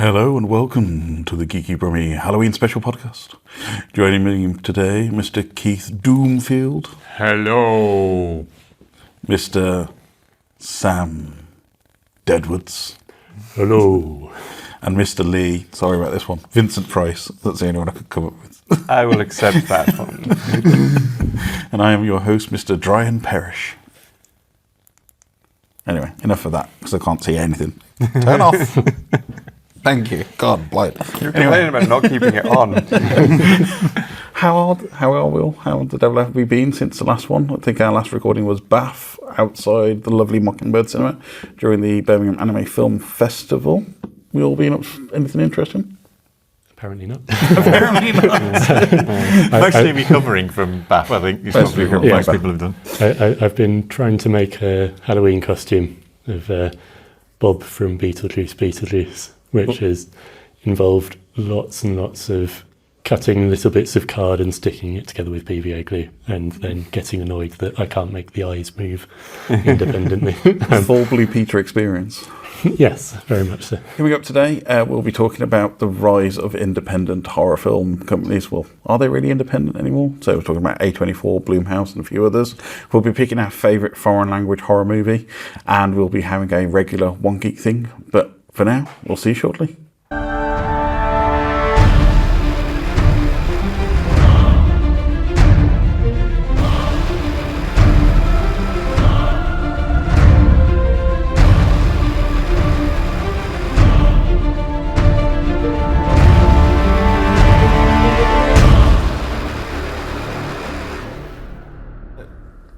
Hello and welcome to the Geeky Brummie Halloween special podcast. Joining me today, Mr. Keith Doomfield. Hello. Mr. Sam Deadwoods. Hello. And Mr. Leigh, sorry about this one, Vincent Price. That's the only one I could come up with. I will accept that one. And I am your host, Mr. Brian Parish. Anyway, enough of that, because I can't see anything. Turn off. Thank you. God, blind. You're complaining about not keeping it on. How the devil have we been since the last one? I think our last recording was Bath outside the lovely Mockingbird Cinema during the Birmingham Anime Film Festival. We all been up to anything interesting? Apparently not. Apparently not. Mostly recovering from Bath, I think. Most people have done. I've been trying to make a Halloween costume of Bob from Beetlejuice, which has involved lots and lots of cutting little bits of card and sticking it together with PVA glue, and then getting annoyed that I can't make the eyes move independently. Full Blue Peter experience. Yes, very much so. Coming up today, we'll be talking about the rise of independent horror film companies. Well, are they really independent anymore? So we're talking about A24, Blumhouse and a few others. We'll be picking our favourite foreign language horror movie, and we'll be having a regular One Geek Thing. But for now, we'll see you shortly.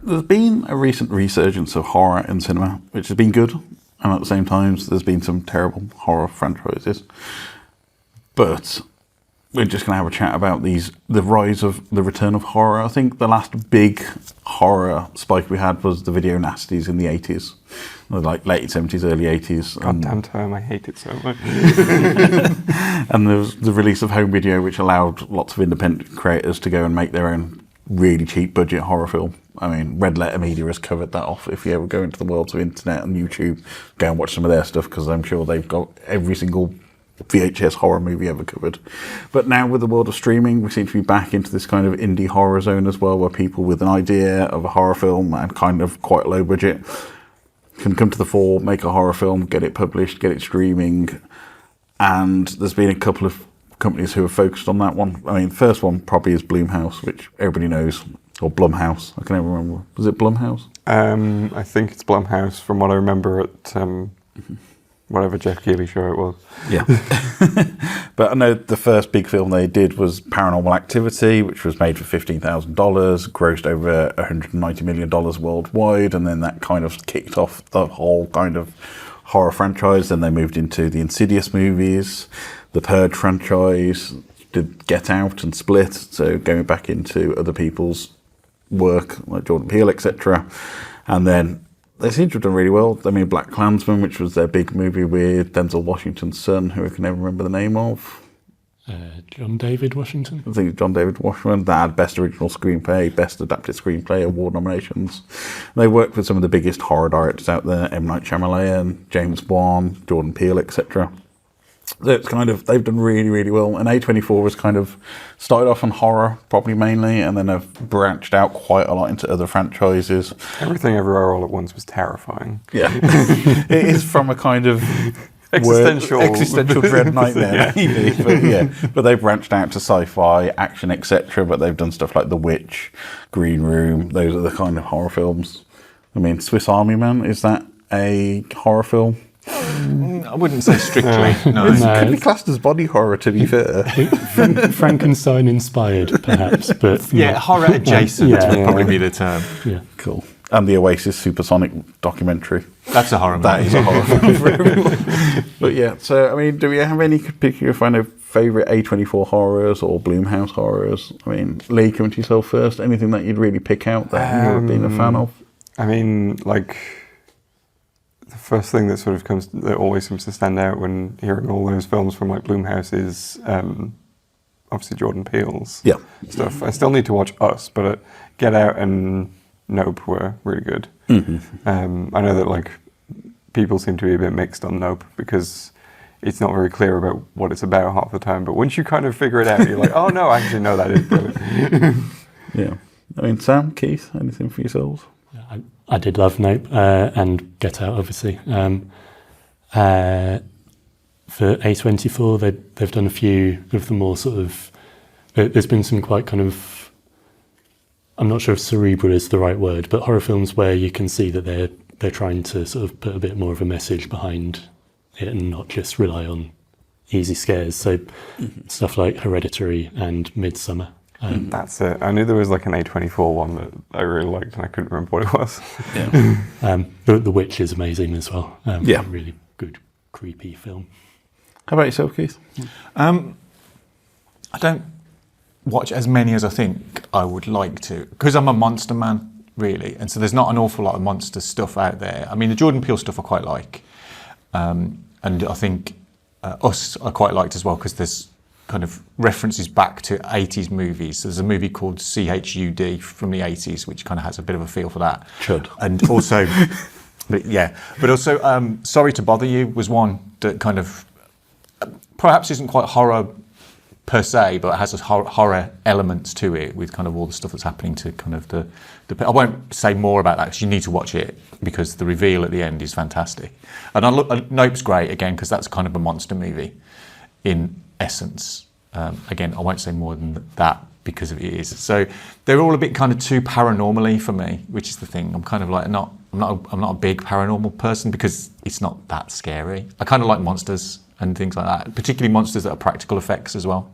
There's been a recent resurgence of horror in cinema, which has been good, and at the same time, there's been some terrible horror franchises. But we're just going to have a chat about the rise of the return of horror. I think the last big horror spike we had was the video nasties in the 80s, like late 70s, early 80s. Goddamn term, I hate it so much. And there was the release of home video, which allowed lots of independent creators to go and make their own really cheap budget horror film. I mean, Red Letter Media has covered that off. If you ever go into the worlds of internet and YouTube, go and watch some of their stuff, because I'm sure they've got every single VHS horror movie ever covered. But now with the world of streaming, we seem to be back into this kind of indie horror zone as well, where people with an idea of a horror film and kind of quite low budget can come to the fore, make a horror film, get it published, get it streaming. And there's been a couple of companies who have focused on that one. I mean, the first one probably is Blumhouse, which everybody knows, or Blumhouse. I can never remember. Was it Blumhouse? I think it's Blumhouse, from what I remember at whatever Jeff Keighley show it was. Yeah. But I know the first big film they did was Paranormal Activity, which was made for $15,000, grossed over $190 million worldwide, and then that kind of kicked off the whole kind of horror franchise. Then they moved into the Insidious movies, the Purge franchise, did Get Out and Split, so going back into other people's work, like Jordan Peele, etc. And then they seem to have done really well. They made Black Klansman, which was their big movie with Denzel Washington's son, who I can never remember the name of. John David Washington? I think it's John David Washington. That had Best Original Screenplay, Best Adapted Screenplay award nominations. They worked with some of the biggest horror directors out there, M. Night Shyamalan, James Wan, Jordan Peele, etc. So it's kind of, they've done really, really well. And A24 was kind of started off on horror, probably mainly, and then have branched out quite a lot into other franchises. Everything Everywhere All at Once was terrifying. Yeah. It is from a kind of existential dread nightmare, maybe. But they've branched out to sci-fi, action, etc. But they've done stuff like The Witch, Green Room. Those are the kind of horror films. I mean, Swiss Army Man, is that a horror film? I wouldn't say strictly. No. It could be classed as body horror, to be fair. Frankenstein inspired, perhaps, but yeah, horror adjacent would probably be the term. Yeah, cool. And the Oasis Supersonic documentary. That's a horror movie. That is a horror film for everyone. But yeah, so I mean, do we have any particular favourite A24 horrors or Blumhouse horrors? I mean, Leigh, coming to yourself first. Anything that you'd really pick out that you've been a fan of? I mean, like, the first thing that always seems to stand out when hearing all those films from like Blumhouse is obviously Jordan Peele's stuff. I still need to watch Us, but Get Out and Nope were really good. Mm-hmm. I know that like people seem to be a bit mixed on Nope because it's not very clear about what it's about half the time. But once you kind of figure it out, you're like, oh no, actually no, that is brilliant. Yeah. I mean, Sam, Keith, anything for yourselves? I did love Nope and Get Out, obviously. For A24, they've done a few of the more sort of... There's been some quite kind of... I'm not sure if cerebral is the right word, but horror films where you can see that they're trying to sort of put a bit more of a message behind it and not just rely on easy scares. So stuff like Hereditary and Midsummer. That's it. I knew there was like an A24 one that I really liked and I couldn't remember what it was. Yeah. The Witch is amazing as well. Yeah. A really good, creepy film. How about yourself, Keith? I don't watch as many as I think I would like to, because I'm a monster man, really, and so there's not an awful lot of monster stuff out there. I mean, the Jordan Peele stuff I quite like, and I think Us I quite liked as well, because there's kind of references back to 80s movies. There's a movie called CHUD from the 80s, which kind of has a bit of a feel for that. Chud. And also, but also Sorry to Bother You was one that kind of perhaps isn't quite horror per se, but it has a horror elements to it, with kind of all the stuff that's happening to kind of the I won't say more about that because you need to watch it, because the reveal at the end is fantastic. And Nope's great again, because that's kind of a monster movie in essence. Again, I won't say more than that because it is. So they're all a bit kind of too paranormally for me, which is the thing. I'm kind of like I'm not a big paranormal person, because it's not that scary. I kind of like monsters and things like that, particularly monsters that are practical effects as well.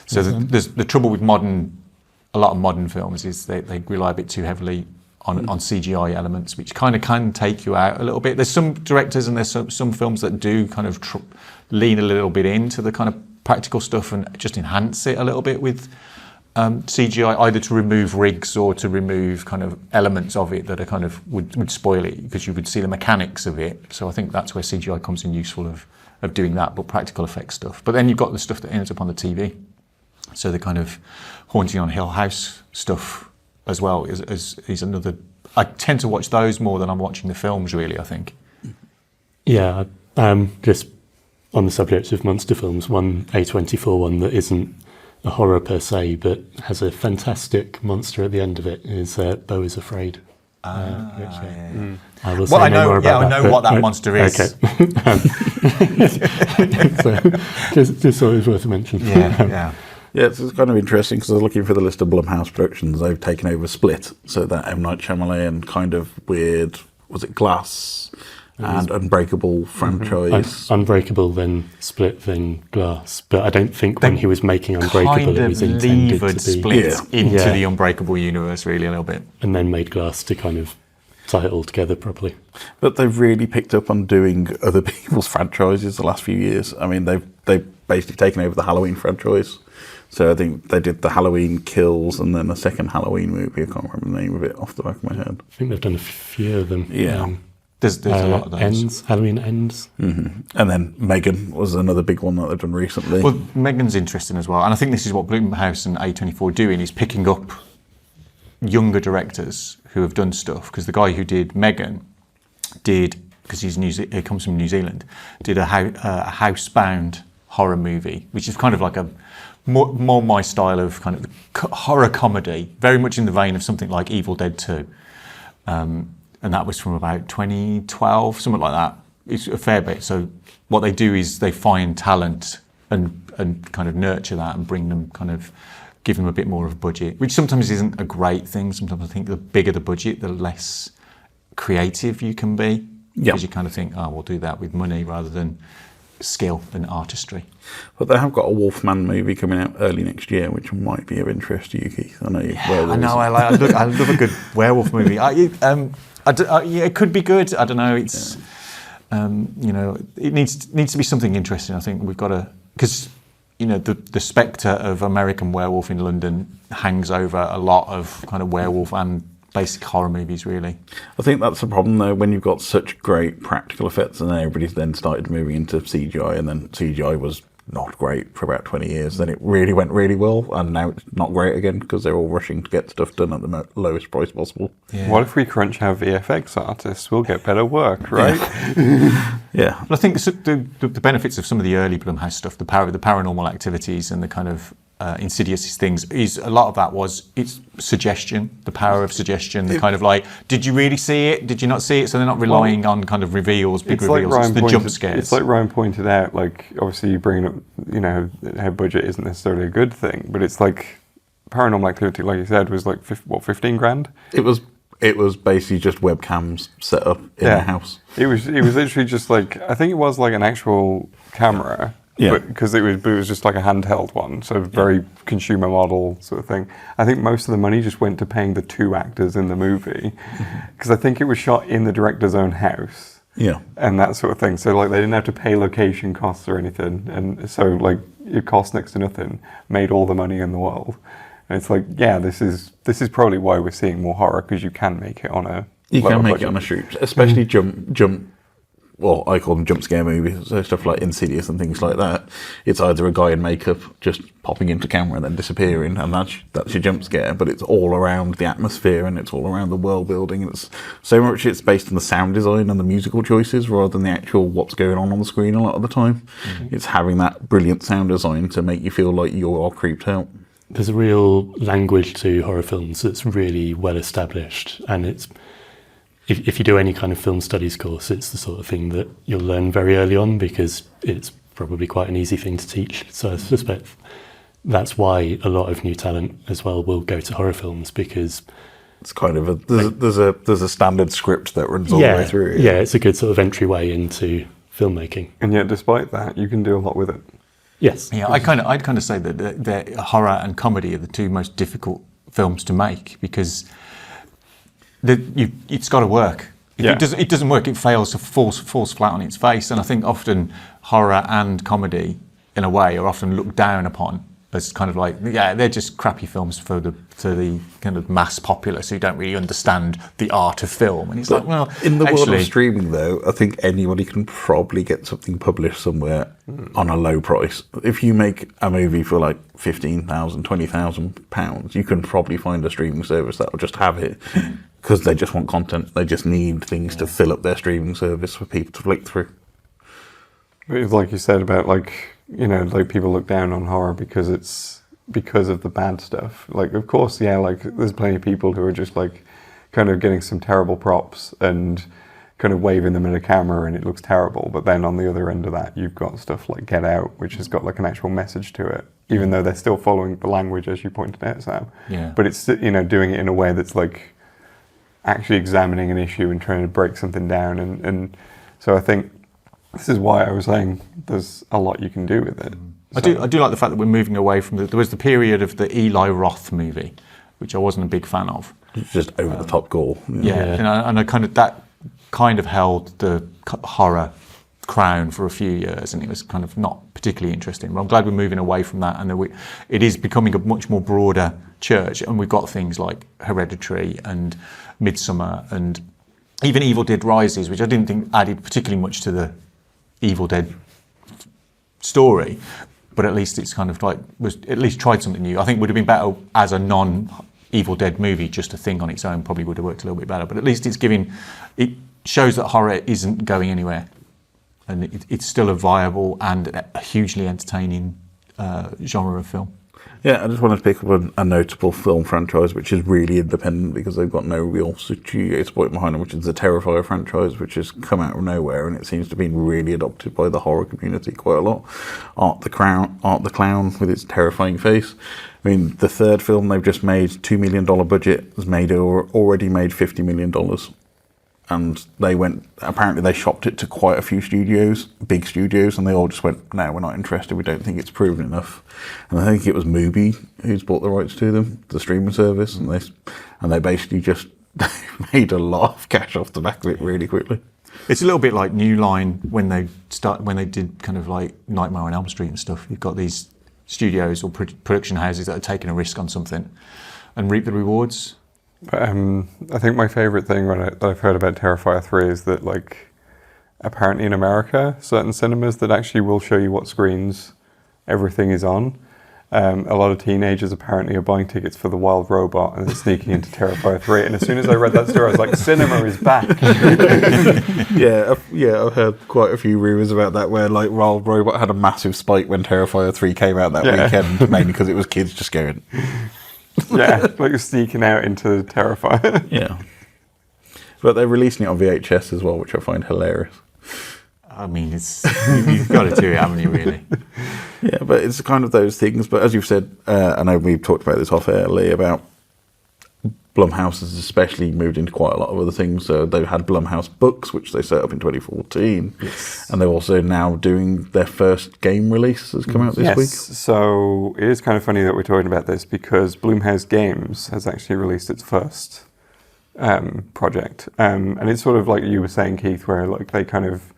So there's the trouble with a lot of modern films is they rely a bit too heavily on CGI elements, which kind of can take you out a little bit. There's some directors and there's some films that do kind of lean a little bit into the kind of practical stuff and just enhance it a little bit with CGI, either to remove rigs or to remove kind of elements of it that are kind of would spoil it, because you would see the mechanics of it. So I think that's where CGI comes in useful of doing that, but practical effects stuff. But then you've got the stuff that ends up on the TV. So the kind of Haunting on Hill House stuff as well is another. I tend to watch those more than I'm watching the films, really, I think. Yeah, just on the subject of monster films, one A24 one that isn't a horror per se, but has a fantastic monster at the end of it is Beau is Afraid. I will say I no know. more about I know that, what that monster is. Okay. So just thought it was worth a mention. Yeah. Yeah, it's kind of interesting, because I was looking through the list of Blumhouse productions. They've taken over Split, so that M. Night Shyamalan kind of weird, was it Glass and Unbreakable franchise? Unbreakable, then Split, then Glass. But I don't think when he was making Unbreakable, kind it was of intended levered to be... Split into the Unbreakable universe, really, a little bit. And then made Glass to kind of tie it all together properly. But they've really picked up on doing other people's franchises the last few years. I mean, they've basically taken over the Halloween franchise. So I think they did the Halloween Kills and then a second Halloween movie. I can't remember the name of it off the back of my head. I think they've done a few of them. Yeah. There's a lot of those. Halloween Ends. Mm-hmm. And then Megan was another big one that they've done recently. Well, Megan's interesting as well. And I think this is what Blumhouse and A24 are doing, is picking up younger directors who have done stuff. Because the guy who did Megan because he comes from New Zealand, did a housebound horror movie, which is kind of like a more my style of kind of horror comedy, very much in the vein of something like Evil Dead 2. And that was from about 2012, something like that. It's a fair bit. So what they do is they find talent and kind of nurture that and bring them, kind of give them a bit more of a budget, which sometimes isn't a great thing. Sometimes I think the bigger the budget, the less creative you can be. Because you kind of think, we'll do that with money rather than skill and artistry. But they have got a Wolfman movie coming out early next year, which might be of interest to you, Keith. I know you. I know. I love a good werewolf movie. It could be good. I don't know. It's it needs to be something interesting. I think we've got to, because the spectre of American Werewolf in London hangs over a lot of kind of werewolf and basic horror movies, really. I think that's the problem, though, when you've got such great practical effects, and then everybody's then started moving into CGI, and then CGI was not great for about 20 years. Then it really went really well, and now it's not great again because they're all rushing to get stuff done at the lowest price possible. Yeah. What if we crunch our VFX artists? We'll get better work, right? Yeah. Well, I think the benefits of some of the early Blumhouse stuff, the paranormal activities and the kind of insidious things, is a lot of that was it's suggestion, the power of suggestion, the kind of like, did you really see it? Did you not see it? So they're not relying on kind of reveals, big reveals. It's the jump scares. It's like Ryan pointed out, like obviously you bring up, you know, how budget isn't necessarily a good thing, but it's like paranormal activity, like you said, was like 15 grand? It was basically just webcams set up in the house. It was literally just like, I think it was like an actual camera. Yeah, because it was just like a handheld one, so very consumer model sort of thing. I think most of the money just went to paying the 2 actors in the movie, because I think it was shot in the director's own house. Yeah, and that sort of thing. So like they didn't have to pay location costs or anything, and so like it cost next to nothing, made all the money in the world. And it's like, yeah, this is probably why we're seeing more horror, because you can make it on a it on a shoot, especially jump. Well, I call them jump scare movies, so stuff like Insidious and things like that. It's either a guy in makeup just popping into camera and then disappearing, and that's your jump scare. But it's all around the atmosphere and it's all around the world building. And it's so much it's based on the sound design and the musical choices rather than the actual what's going on the screen a lot of the time. Mm-hmm. It's having that brilliant sound design to make you feel like you are creeped out. There's a real language to horror films that's really well established, and it's if you do any kind of film studies course, it's the sort of thing that you'll learn very early on, because it's probably quite an easy thing to teach. So I suspect that's why a lot of new talent as well will go to horror films, because it's kind of there's a standard script that runs all the way through. Yeah, it's a good sort of entryway into filmmaking. And yet, despite that, you can do a lot with it. Yes. Yeah, I'd kind of say that the horror and comedy are the 2 most difficult films to make, because it's got to work. If it doesn't work, it fails to falls flat on its face. And I think often horror and comedy, in a way, are often looked down upon as kind of like, they're just crappy films for the kind of mass populace who don't really understand the art of film. And it's like, well, in the world of streaming, though, I think anybody can probably get something published somewhere on a low price. If you make a movie for like £15,000, £20,000, you can probably find a streaming service that will just have it. Because they just want content. They just need things to fill up their streaming service for people to flick through. But like you said about like, you know, like people look down on horror because of the bad stuff. Like, of course, like there's plenty of people who are just like kind of getting some terrible props and kind of waving them in a camera and it looks terrible. But then on the other end of that, you've got stuff like Get Out, which has got like an actual message to it, even though they're still following the language, as you pointed out, Sam. Yeah. But it's, you know, doing it in a way that's like actually examining an issue and trying to break something down. And so I think this is why I was saying there's a lot you can do with it. So. I do like the fact that we're moving away from there was the period of the Eli Roth movie, which I wasn't a big fan of. It's just over the top gore. Yeah. And I kind of held the horror crown for a few years, and it was kind of not particularly interesting. But I'm glad we're moving away from that, and it is becoming a much more broader church, and we've got things like Hereditary and Midsommar and even Evil Dead Rises, which I didn't think added particularly much to the Evil Dead story, but at least it's kind of like was at least tried something new. I think it would have been better as a non-Evil Dead movie, just a thing on its own probably would have worked a little bit better, but at least it shows that horror isn't going anywhere, and it's still a viable and a hugely entertaining genre of film. Yeah, I just wanted to pick up a notable film franchise which is really independent because they've got no real studio support behind them, which is the Terrifier franchise, which has come out of nowhere, and it seems to be really adopted by the horror community quite a lot. Art the Clown with its terrifying face. I mean, the 3rd film they've just made, $2 million budget, has already made $50 million. And apparently they shopped it to quite a few studios, big studios, and they all just went, no, we're not interested, we don't think it's proven enough. And I think it was Mubi who's bought the rights to them, the streaming service, and they basically just made a lot of cash off the back of it really quickly. It's a little bit like New Line when they did kind of like Nightmare on Elm Street and stuff. You've got these studios or production houses that are taking a risk on something and reap the rewards. But, I think my favourite thing that I've heard about Terrifier 3 is that, like, apparently in America, certain cinemas that actually will show you what screens everything is on. A lot of teenagers apparently are buying tickets for The Wild Robot and then sneaking into Terrifier 3. And as soon as I read that story, I was like, cinema is back. I've heard quite a few rumours about that where like Wild Robot had a massive spike when Terrifier 3 came out that weekend, mainly because it was kids just going. Like sneaking out into Terrifier. Yeah. But they're releasing it on VHS as well, which I find hilarious. I mean, you've got to do it, haven't you, really? Yeah, but it's kind of those things. But as you've said, I know we've talked about this off air, Leigh, about Blumhouse has especially moved into quite a lot of other things. So they've had Blumhouse Books, which they set up in 2014. Yes. And they're also now doing their first game release has come out this week. So it is kind of funny that we're talking about this because Blumhouse Games has actually released its first project. And it's sort of like you were saying, Keith, where like they kind of,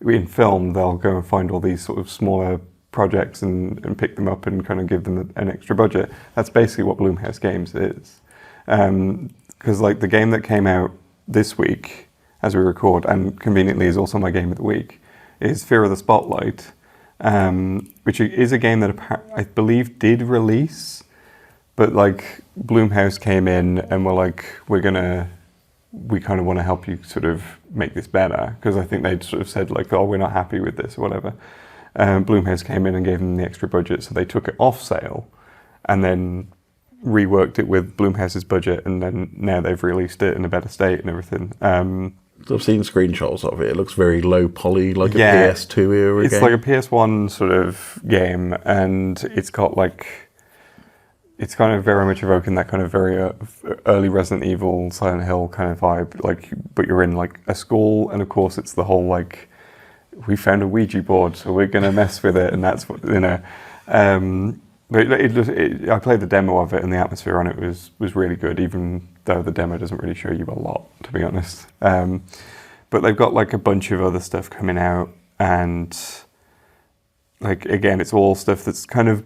in film, they'll go and find all these sort of smaller projects and pick them up and kind of give them an extra budget. That's basically what Blumhouse Games is. Because like the game that came out this week, as we record, and conveniently is also my game of the week, is Fear of the Spotlight, which is a game that I believe did release, but like Blumhouse came in and were like, we kind of want to help you sort of make this better, because I think they'd sort of said like, oh, we're not happy with this or whatever. Blumhouse came in and gave them the extra budget, so they took it off sale and then reworked it with Blumhouse's budget, and then now they've released it in a better state and everything. So I've seen screenshots of it. It looks very low poly, like a PS2 era game. It's like a PS1 sort of game, and it's got like, it's kind of very much evoking that kind of very early Resident Evil, Silent Hill kind of vibe. Like, but you're in like a school, and of course it's the whole like, we found a Ouija board, so we're gonna mess with it, and that's what But I played the demo of it, and the atmosphere on it was really good, even though the demo doesn't really show you a lot, to be honest. But they've got like a bunch of other stuff coming out, and like again, it's all stuff that's kind of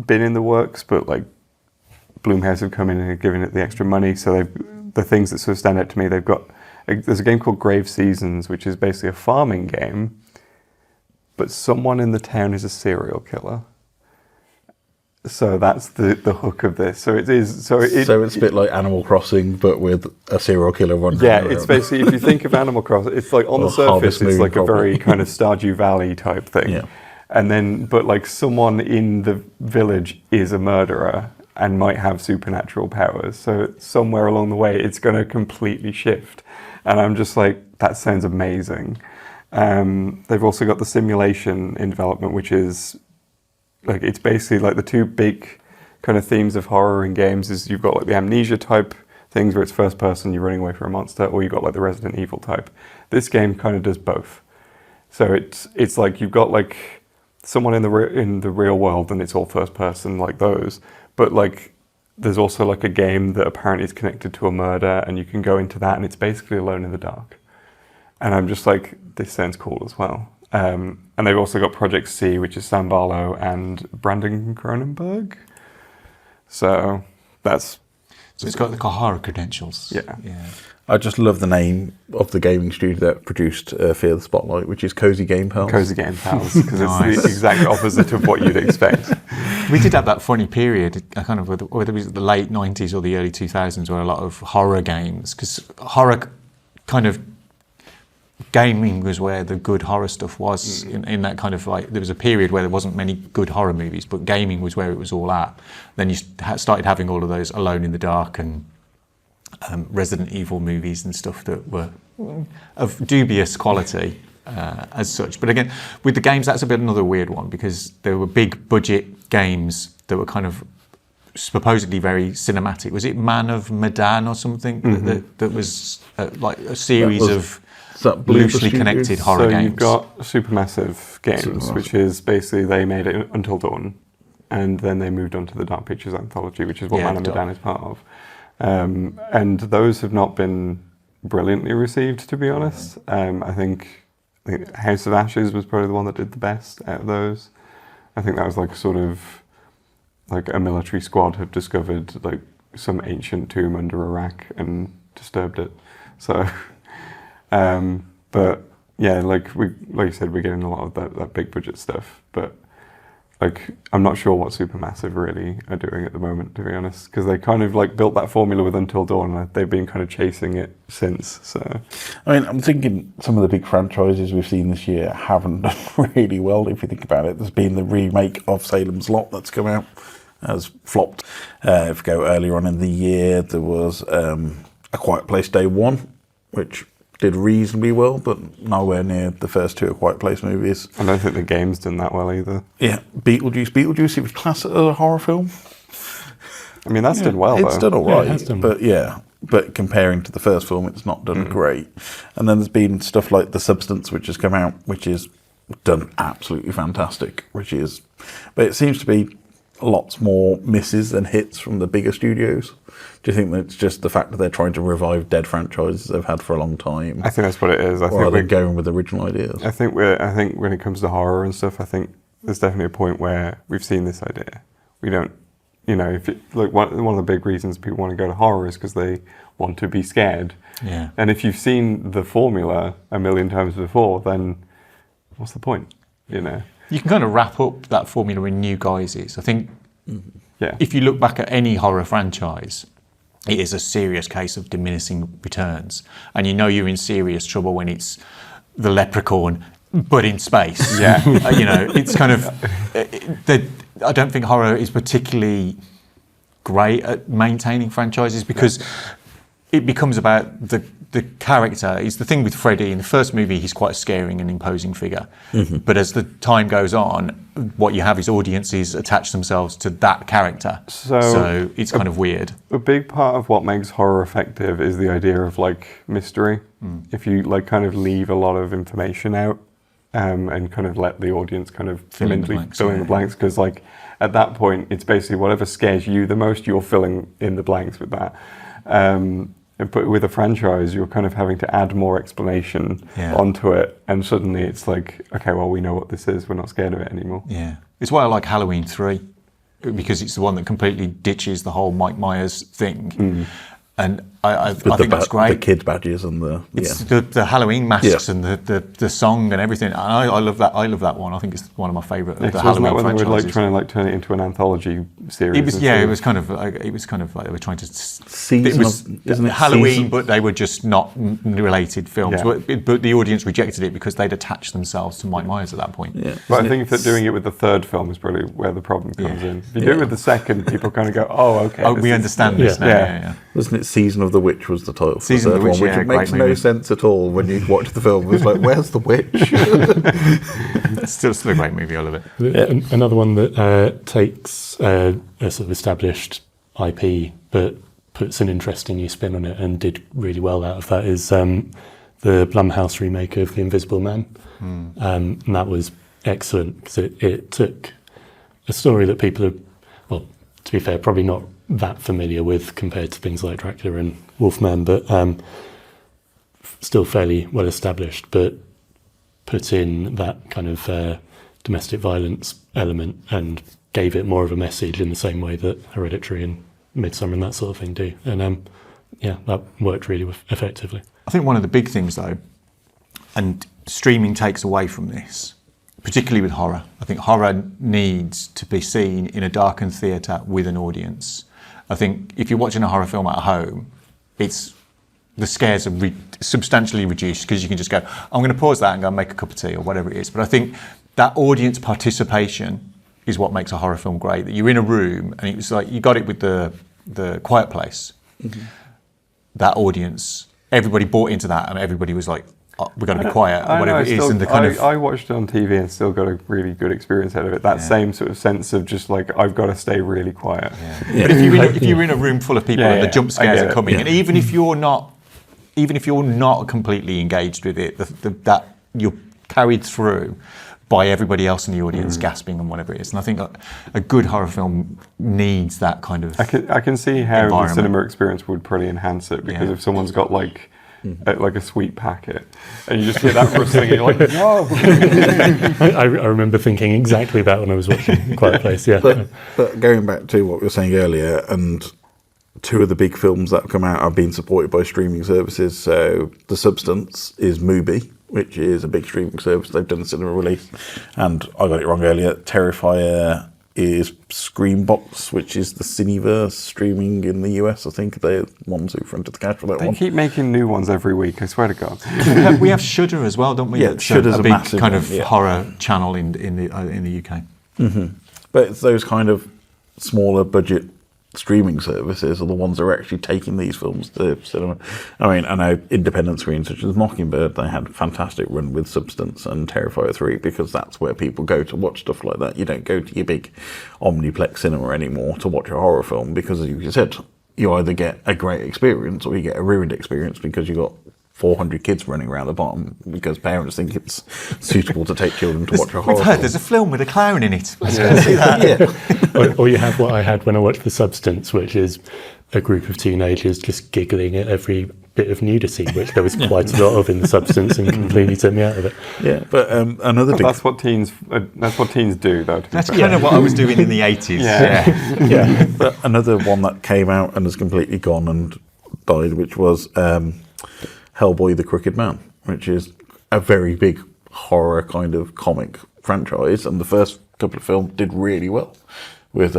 been in the works, but like Blumhouse have come in and given it the extra money. So the things that sort of stand out to me, there's a game called Grave Seasons, which is basically a farming game, but someone in the town is a serial killer. So that's the hook of this. So it is. So it's a bit like Animal Crossing, but with a serial killer running. Yeah, it's basically, if you think of Animal Crossing, it's like on the surface, it's like a very kind of Stardew Valley type thing. Yeah. And then, but like someone in the village is a murderer and might have supernatural powers. So somewhere along the way, it's going to completely shift. And I'm just like, that sounds amazing. They've also got the simulation in development, which is like, it's basically like the two big kind of themes of horror in games is you've got like the amnesia type things where it's first person, you're running away from a monster, or you've got like the Resident Evil type. This game kind of does both. So it's like you've got like someone in the real world and it's all first person like those, but like there's also like a game that apparently is connected to a murder, and you can go into that and it's basically Alone in the Dark. And I'm just like, this sounds cool as well. And they've also got Project C, which is Sam Barlow and Brandon Cronenberg. So it's got the horror credentials. Yeah. I just love the name of the gaming studio that produced Fear the Spotlight, which is Cozy Game Pals. Cozy Game Pals, because it's the exact opposite of what you'd expect. We did have that funny period, kind of whether it was the late 90s or the early 2000s, where a lot of horror games, because horror kind of gaming was where the good horror stuff was. In that kind of like, there was a period where there wasn't many good horror movies, but gaming was where it was all at. Then you started having all of those Alone in the Dark and Resident Evil movies and stuff that were of dubious quality as such. But again, with the games, that's a bit another weird one, because there were big budget games that were kind of supposedly very cinematic. Was it Man of Medan or something? That was like a series of loosely connected horror games. So you've got Supermassive Games, which is basically they made it Until Dawn, and then they moved on to the Dark Pictures anthology, which is what Man of Medan is part of. And those have not been brilliantly received, to be honest. I think House of Ashes was probably the one that did the best out of those. I think that was like sort of like a military squad had discovered like some ancient tomb under Iraq and disturbed it. So, but yeah, like you said, we're getting a lot of that big budget stuff. But like, I'm not sure what Supermassive really are doing at the moment, to be honest, because they kind of like built that formula with Until Dawn, and they've been kind of chasing it since. So, I mean, I'm thinking some of the big franchises we've seen this year haven't done really well. If you think about it, there's been the remake of Salem's Lot that's come out, has flopped. If you go earlier on in the year, there was A Quiet Place Day One, which did reasonably well, but nowhere near the first two A Quiet Place movies. I don't think the game's done that well either. Yeah, Beetlejuice, it was classed as a horror film. I mean, that's done well, It's though. done all right, it has done but comparing to the first film, it's not done great. And then there's been stuff like The Substance, which has come out, which is done absolutely fantastic, but it seems to be lots more misses than hits from the bigger studios. Do you think that it's just the fact that they're trying to revive dead franchises they've had for a long time? I think that's what it is. Or are they going with original ideas? I think when it comes to horror and stuff, I think there's definitely a point where we've seen this idea. We don't, if like one of the big reasons people want to go to horror is because they want to be scared. Yeah. And if you've seen the formula a million times before, then what's the point? You can kind of wrap up that formula in new guises. I think Yeah. if you look back at any horror franchise, it is a serious case of diminishing returns. And you're in serious trouble when it's the leprechaun, but in space. Yeah. It's kind of... I don't think horror is particularly great at maintaining franchises because it becomes about the character. It's the thing with Freddy. In the first movie, he's quite a scaring and imposing figure. But as the time goes on, what you have is audiences attach themselves to that character. So it's kind of weird. A big part of what makes horror effective is the idea of like mystery. If you like kind of leave a lot of information out and kind of let the audience kind of Fill in mentally the blanks, fill in the blanks, because like at that point, it's basically whatever scares you the most, you're filling in the blanks with that. But with a franchise, you're kind of having to add more explanation onto it, and suddenly it's like, okay, well, we know what this is. We're not scared of it anymore. Yeah, it's why I like Halloween 3, because it's the one that completely ditches the whole Mike Myers thing, and I think that's great. The kid badges and the Halloween masks and the song and everything. And I love that. I love that one. I think it's one of my favourite of the Halloween that when franchises. they were like trying to turn it into an anthology series? It was kind of like they were trying to. Isn't it Halloween, season? but they were just not related films. Yeah. But the audience rejected it because they'd attached themselves to Mike Myers at that point. Yeah. But I think that doing it with the third film is probably where the problem comes in. If you do it with the second, people kind of go, "Oh, okay." Oh, we understand this now. Yeah. Wasn't it Season of the Witch was the title for the Season of third the Witch, one, which makes great no movie. sense at all when you watch the film. It was like, where's the witch? It's still a great movie. I love it. Another one that takes a sort of established IP but puts an interesting new spin on it and did really well out of that is the Blumhouse remake of The Invisible Man. And that was excellent because it took a story that people are, well, to be fair, probably not that familiar with compared to things like Dracula and Wolfman, but still fairly well established, but put in that kind of domestic violence element and gave it more of a message in the same way that Hereditary and Midsummer and that sort of thing do. And that worked really effectively. I think one of the big things, though, and streaming takes away from this, particularly with horror. I think horror needs to be seen in a darkened theatre with an audience. I think if you're watching a horror film at home, the scares are substantially reduced because you can just go, I'm going to pause that and go and make a cup of tea or whatever it is. But I think that audience participation is what makes a horror film great. That you're in a room and it was like, you got it with the Quiet Place. That audience, everybody bought into that and everybody was like, we've got to be quiet or whatever it is. And I watched it on TV and still got a really good experience out of it. That same sort of sense of just like, I've got to stay really quiet. But if you're in a room full of people and the jump scares are coming, and even if you're not completely engaged with it, that you're carried through by everybody else in the audience gasping and whatever it is. And I think a good horror film needs that kind of I can see how the cinema experience would probably enhance it, because if someone's got like a sweet packet and you just hear that rustling and you're like, whoa. I remember thinking exactly that when I was watching Quiet Place, But going back to what we were saying earlier, and two of the big films that have come out have been supported by streaming services. So The Substance is Mubi, which is a big streaming service. They've done a cinema release, and I got it wrong earlier. Terrifier is Screambox, which is the Cineverse streaming in the US. I think they're the ones who fronted the cash for that They one. keep making new ones every week, I swear to God. We have Shudder as well, don't we? Yeah, Shudder's a a big massive kind one, of yeah. horror channel in the UK. But it's those kind of smaller budget streaming services are the ones that are actually taking these films to cinema. I mean, I know independent screens such as Mockingbird, they had a fantastic run with Substance and Terrifier 3 because that's where people go to watch stuff like that. You don't go to your big Omniplex cinema anymore to watch a horror film because, as you said, you either get a great experience or you get a ruined experience because you got 400 kids running around the bottom because parents think it's suitable to take children to watch a horror We've heard film. there's a film with a clown in it. Let's go see that. Or you have what I had when I watched The Substance, which is a group of teenagers just giggling at every bit of nudity, which there was quite a lot of in The Substance and completely took me out of it. Yeah, but another big... That's what teens do, though. That's kind of what I was doing in the 80s. Yeah. Yeah, but another one that came out and has completely gone and died, which was Hellboy the Crooked Man, which is a very big horror kind of comic franchise, and the first couple of films did really well with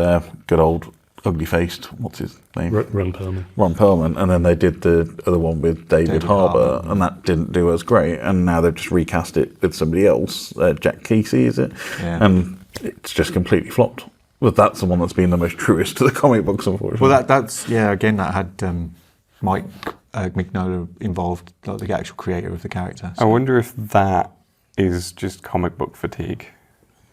good old ugly-faced, what's his name? Ron Perlman. Ron Perlman, and then they did the other one with David Harbour, and that didn't do as great, and now they've just recast it with somebody else, Jack Kesey, is it? Yeah. And it's just completely flopped. But that's the one that's been the most truest to the comic books, unfortunately. Well, that's again, that had Mike Mignola involved, like the actual creator of the character. I wonder if that is just comic book fatigue,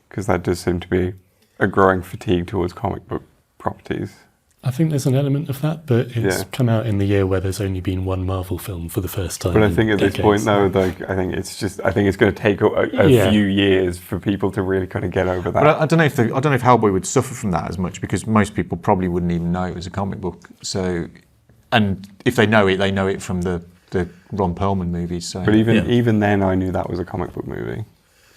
because that does seem to be a growing fatigue towards comic book properties. I think there's an element of that, but it's Yeah. come out in the year where there's only been one Marvel film for the first time. But I in think at this decades. point, though, like I think it's going to take a few years for people to really kind of get over that. But I don't know if Hellboy would suffer from that as much, because most people probably wouldn't even know it was a comic book. So, and if they know it from the Ron Perlman movies. So. But even then, I knew that was a comic book movie.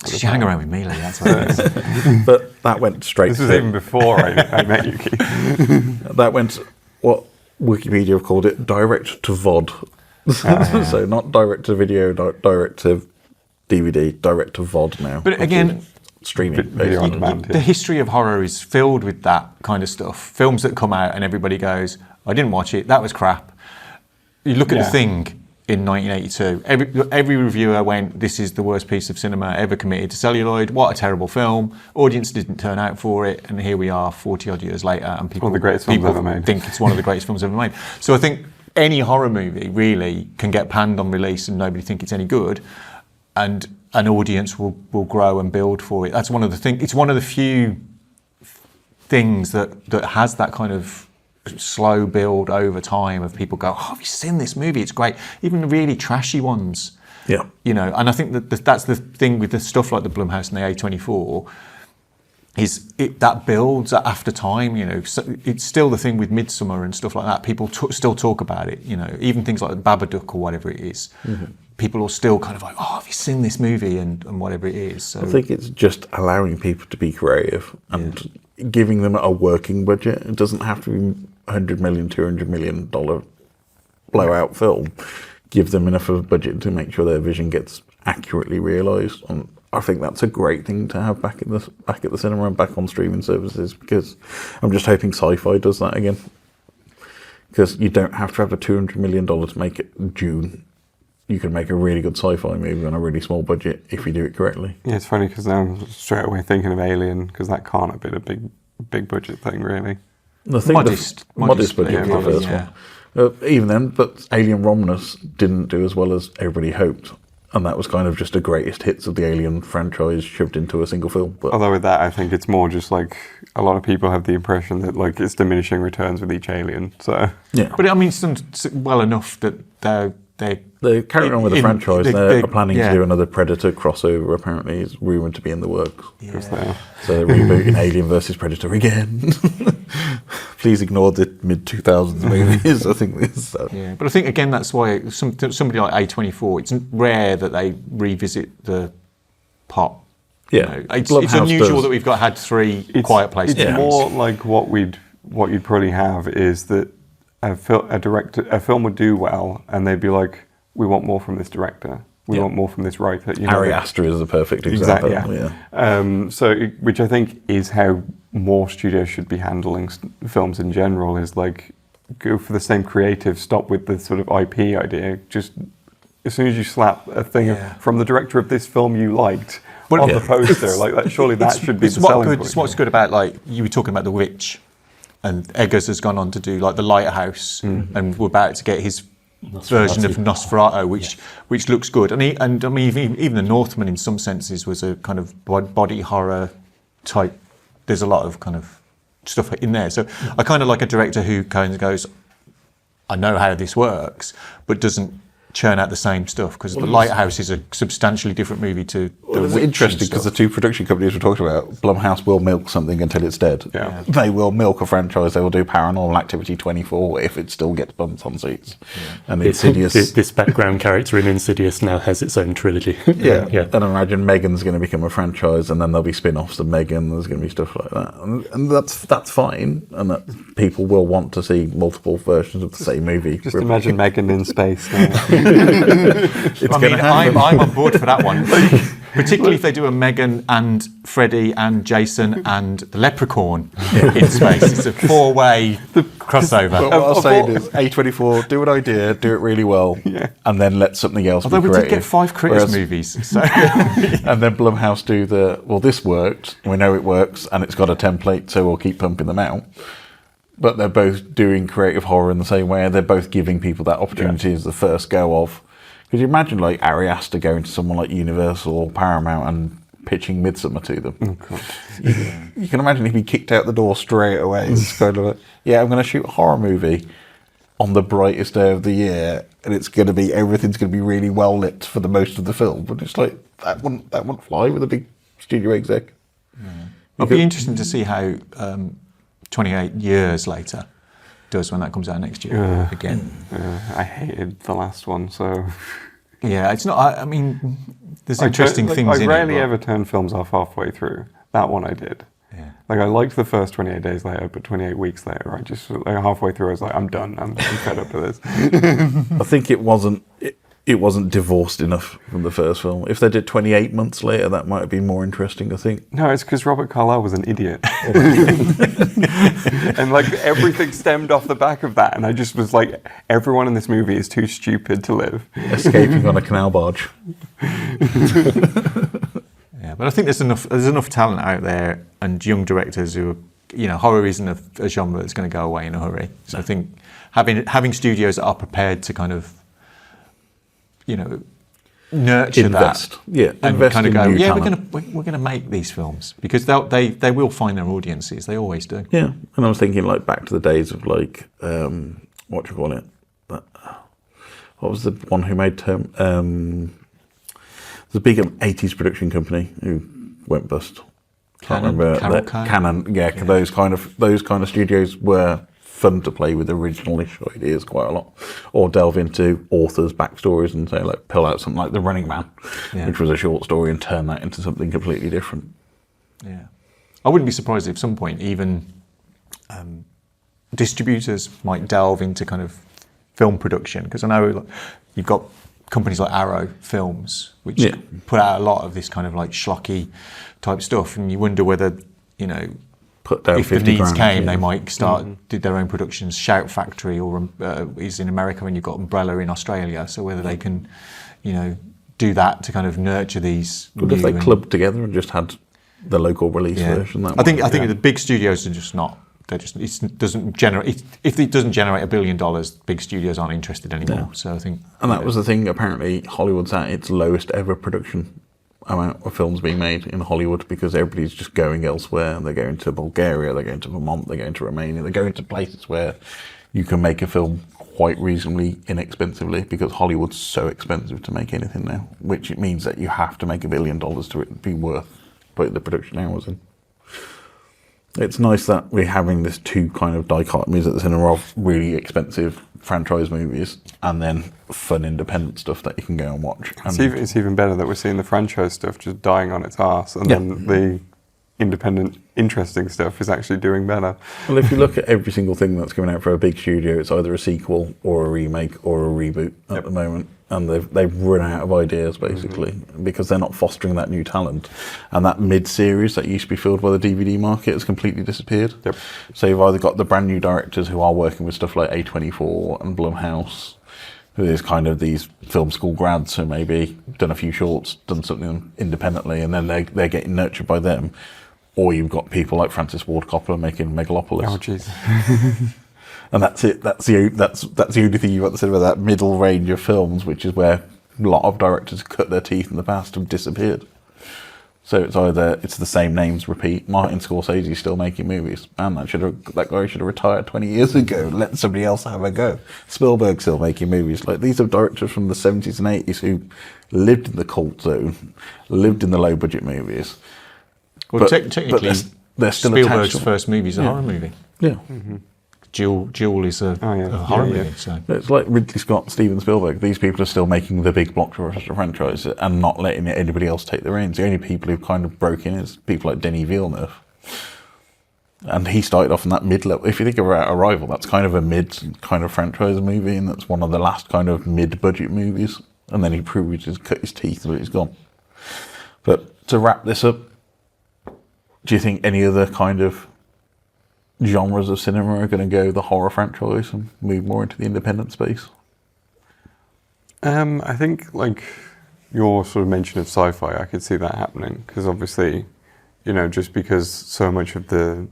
You hang around with me, Leigh, that's what it is. But that went straight This to... was even before I met you, Keith. That went what Wikipedia have called it, direct to VOD. So not direct to video, direct to DVD, direct to VOD now. But again, streaming. Video on demand. the history of horror is filled with that kind of stuff. Films that come out and everybody goes, I didn't watch it, that was crap. You look at The Thing in 1982. Every reviewer went, this is the worst piece of cinema ever committed to celluloid. What a terrible film. Audience didn't turn out for it, and here we are 40 odd years later, and people, One of the greatest films ever made. think it's one of the greatest films ever made. So I think any horror movie really can get panned on release and nobody think it's any good, and an audience will grow and build for it. That's one of the things. It's one of the few things that has that kind of slow build over time of people go, oh, have you seen this movie? It's great. Even the really trashy ones. Yeah. You know, and I think that's the thing with the stuff like the Blumhouse and the A24 is that builds after time, you know. So it's still the thing with Midsummer and stuff like that. People still talk about it, you know. Even things like Babadook or whatever it is. Mm-hmm. People are still kind of like, oh, have you seen this movie and whatever it is. So I think it's just allowing people to be creative and giving them a working budget. It doesn't have to be $100 million, $200 million blowout film. Give them enough of a budget to make sure their vision gets accurately realised. And I think that's a great thing to have back at the cinema and back on streaming services, because I'm just hoping Sci-Fi does that again. Because you don't have to have a $200 million to make it June. You can make a really good sci-fi movie on a really small budget if you do it correctly. Yeah, it's funny because now I'm straight away thinking of Alien, because that can't have been a big budget thing, really. Modest budget for the first one. Even then, but Alien Romulus didn't do as well as everybody hoped. And that was kind of just the greatest hits of the Alien franchise shoved into a single film. But although with that, I think it's more just like a lot of people have the impression that like it's diminishing returns with each Alien. So yeah, but I mean, it's done well enough that they're carrying on with the franchise. They're planning to do another Predator crossover. Apparently, it's rumoured to be in the works. Yeah. So they're rebooting Alien versus Predator again. Please ignore the mid-2000s movies. I think this. Yeah, but I think again that's why somebody like A24. It's rare that they revisit the pot. Yeah, you know, it's unusual that we've had three Quiet Places. It's more like what you'd probably have is that a film would do well, and they'd be like, we want more from this director. We want more from this writer. Ari Aster is a perfect example. Exactly. So, which I think is how more studios should be handling films in general. Is like go for the same creative. Stop with the sort of IP idea. Just as soon as you slap a thing from the director of this film you liked on the poster, like that, surely that should be the selling point. It's what's good about, like, you were talking about The Witch, and Eggers has gone on to do like The Lighthouse, and we're about to get his version of Nosferatu, which looks good. And I mean, even The Northman in some senses was a kind of body horror type. There's a lot of kind of stuff in there. So I kind of like a director who kind of goes, I know how this works, but doesn't churn out the same stuff, because The Lighthouse is a substantially different movie to The Witch. It's interesting because the two production companies we're talking about, Blumhouse will milk something until it's dead. Yeah. They will milk a franchise. They will do Paranormal Activity 24 if it still gets bumps on seats. And Insidious. This background character in Insidious now has its own trilogy. Yeah. And I imagine Megan's going to become a franchise, and then there'll be spin-offs of Megan. There's going to be stuff like that, and that's fine. And that people will want to see multiple versions of the same movie. Just imagine Megan in space now. I'm on board for that one. Particularly if they do a Megan and Freddy and Jason and the Leprechaun in space. It's a four-way crossover. But what I was saying is, A24, do an idea, do it really well, and then let something else Although be we creative. did get 5 Critters movies. So. And then Blumhouse do this worked, we know it works, and it's got a template, so we'll keep pumping them out. But they're both doing creative horror in the same way. They're both giving people that opportunity as the first go of. Could you imagine, like, Ari Aster going to someone like Universal or Paramount and pitching Midsommar to them? Oh, God. You can imagine he'd be kicked out the door straight away. It's kind of like, I'm going to shoot a horror movie on the brightest day of the year, and everything's going to be really well lit for the most of the film. But it's like, that wouldn't fly with a big studio exec. It'll be interesting to see how 28 years later does when that comes out next year again. I hated the last one, so... Yeah, it's not... I mean, there's interesting things in it. I rarely ever turn films off halfway through. That one I did. Yeah. Like, I liked the first 28 days later, but 28 weeks later, I just... Like, halfway through, I was like, I'm done. I'm fed up with this. I think it wasn't divorced enough from the first film. If they did 28 months later, that might have been more interesting, I think. No, it's because Robert Carlyle was an idiot. And like everything stemmed off the back of that, and I just was like, everyone in this movie is too stupid to live. Escaping on a canal barge. Yeah, but I think there's enough talent out there and young directors who are, horror isn't a genre that's going to go away in a hurry. So I think having studios that are prepared to kind of nurture invest. That, and invest kind of in go, talent. we're gonna make these films, because they will find their audiences. They always do. Yeah, and I was thinking, like, back to the days of, like, what do you call it? What was the one who made the big 80s production company who went bust? Can't remember. Canon. Yeah, those kind of studios were fun to play with original-ish ideas quite a lot, or delve into authors' backstories and say, like, pull out something like The Running Man, which was a short story, and turn that into something completely different. Yeah, I wouldn't be surprised if at some point even distributors might delve into kind of film production, because I know you've got companies like Arrow Films, which put out a lot of this kind of like schlocky type stuff, and you wonder whether put down if the needs grand, came, they might did their own productions. Shout Factory or is in America, and you've got Umbrella in Australia. So whether they can, do that to kind of nurture these. But if they clubbed together and just had the local release version, I think the big studios are just not. It doesn't generate. If it doesn't generate $1 billion, big studios aren't interested anymore. Yeah. So I think. And that was the thing. Apparently, Hollywood's at its lowest ever production amount of films being made in Hollywood, because everybody's just going elsewhere. They're going to Bulgaria, they're going to Vermont, they're going to Romania, they're going to places where you can make a film quite reasonably inexpensively, because Hollywood's so expensive to make anything now, which it means that you have to make $1 billion to it be worth putting the production hours in. It's nice that we're having this two kind of dichotomies at the cinema of really expensive franchise movies and then fun independent stuff that you can go and watch. It's even better that we're seeing the franchise stuff just dying on its arse, and then the independent interesting stuff is actually doing better. Well, if you look at every single thing that's coming out for a big studio, it's either a sequel or a remake or a reboot at the moment. And they've run out of ideas, basically, because they're not fostering that new talent. And that mid-series that used to be filled by the DVD market has completely disappeared. Yep. So you've either got the brand new directors who are working with stuff like A24 and Blumhouse, who is kind of these film school grads who maybe done a few shorts, done something independently, and then they're getting nurtured by them. Or you've got people like Francis Ford Coppola making Megalopolis. Oh, jeez. And that's it. That's the only thing you've got to say about that middle range of films, which is where a lot of directors who cut their teeth in the past have disappeared. So it's either it's the same names repeat. Martin Scorsese's still making movies. Man, that guy should have retired 20 years ago. Let somebody else have a go. Spielberg's still making movies. Like, these are directors from the 70s and 80s who lived in the cult zone, lived in the low budget movies. Well, technically, they're still Spielberg's first movie is a horror movie. Yeah. Jewel is a horror movie. So. It's like Ridley Scott, Steven Spielberg. These people are still making the big blockbuster franchise and not letting anybody else take the reins. The only people who've kind of broken is people like Denis Villeneuve. And he started off in that mid-level. If you think about Arrival, that's kind of a mid kind of franchise movie, and that's one of the last kind of mid-budget movies. And then he proved he's cut his teeth, but he's gone. But to wrap this up, do you think any other kind of genres of cinema are going to go the horror franchise and move more into the independent space? I think, like, your sort of mention of sci-fi, I could see that happening, because obviously, you know, just because so much of the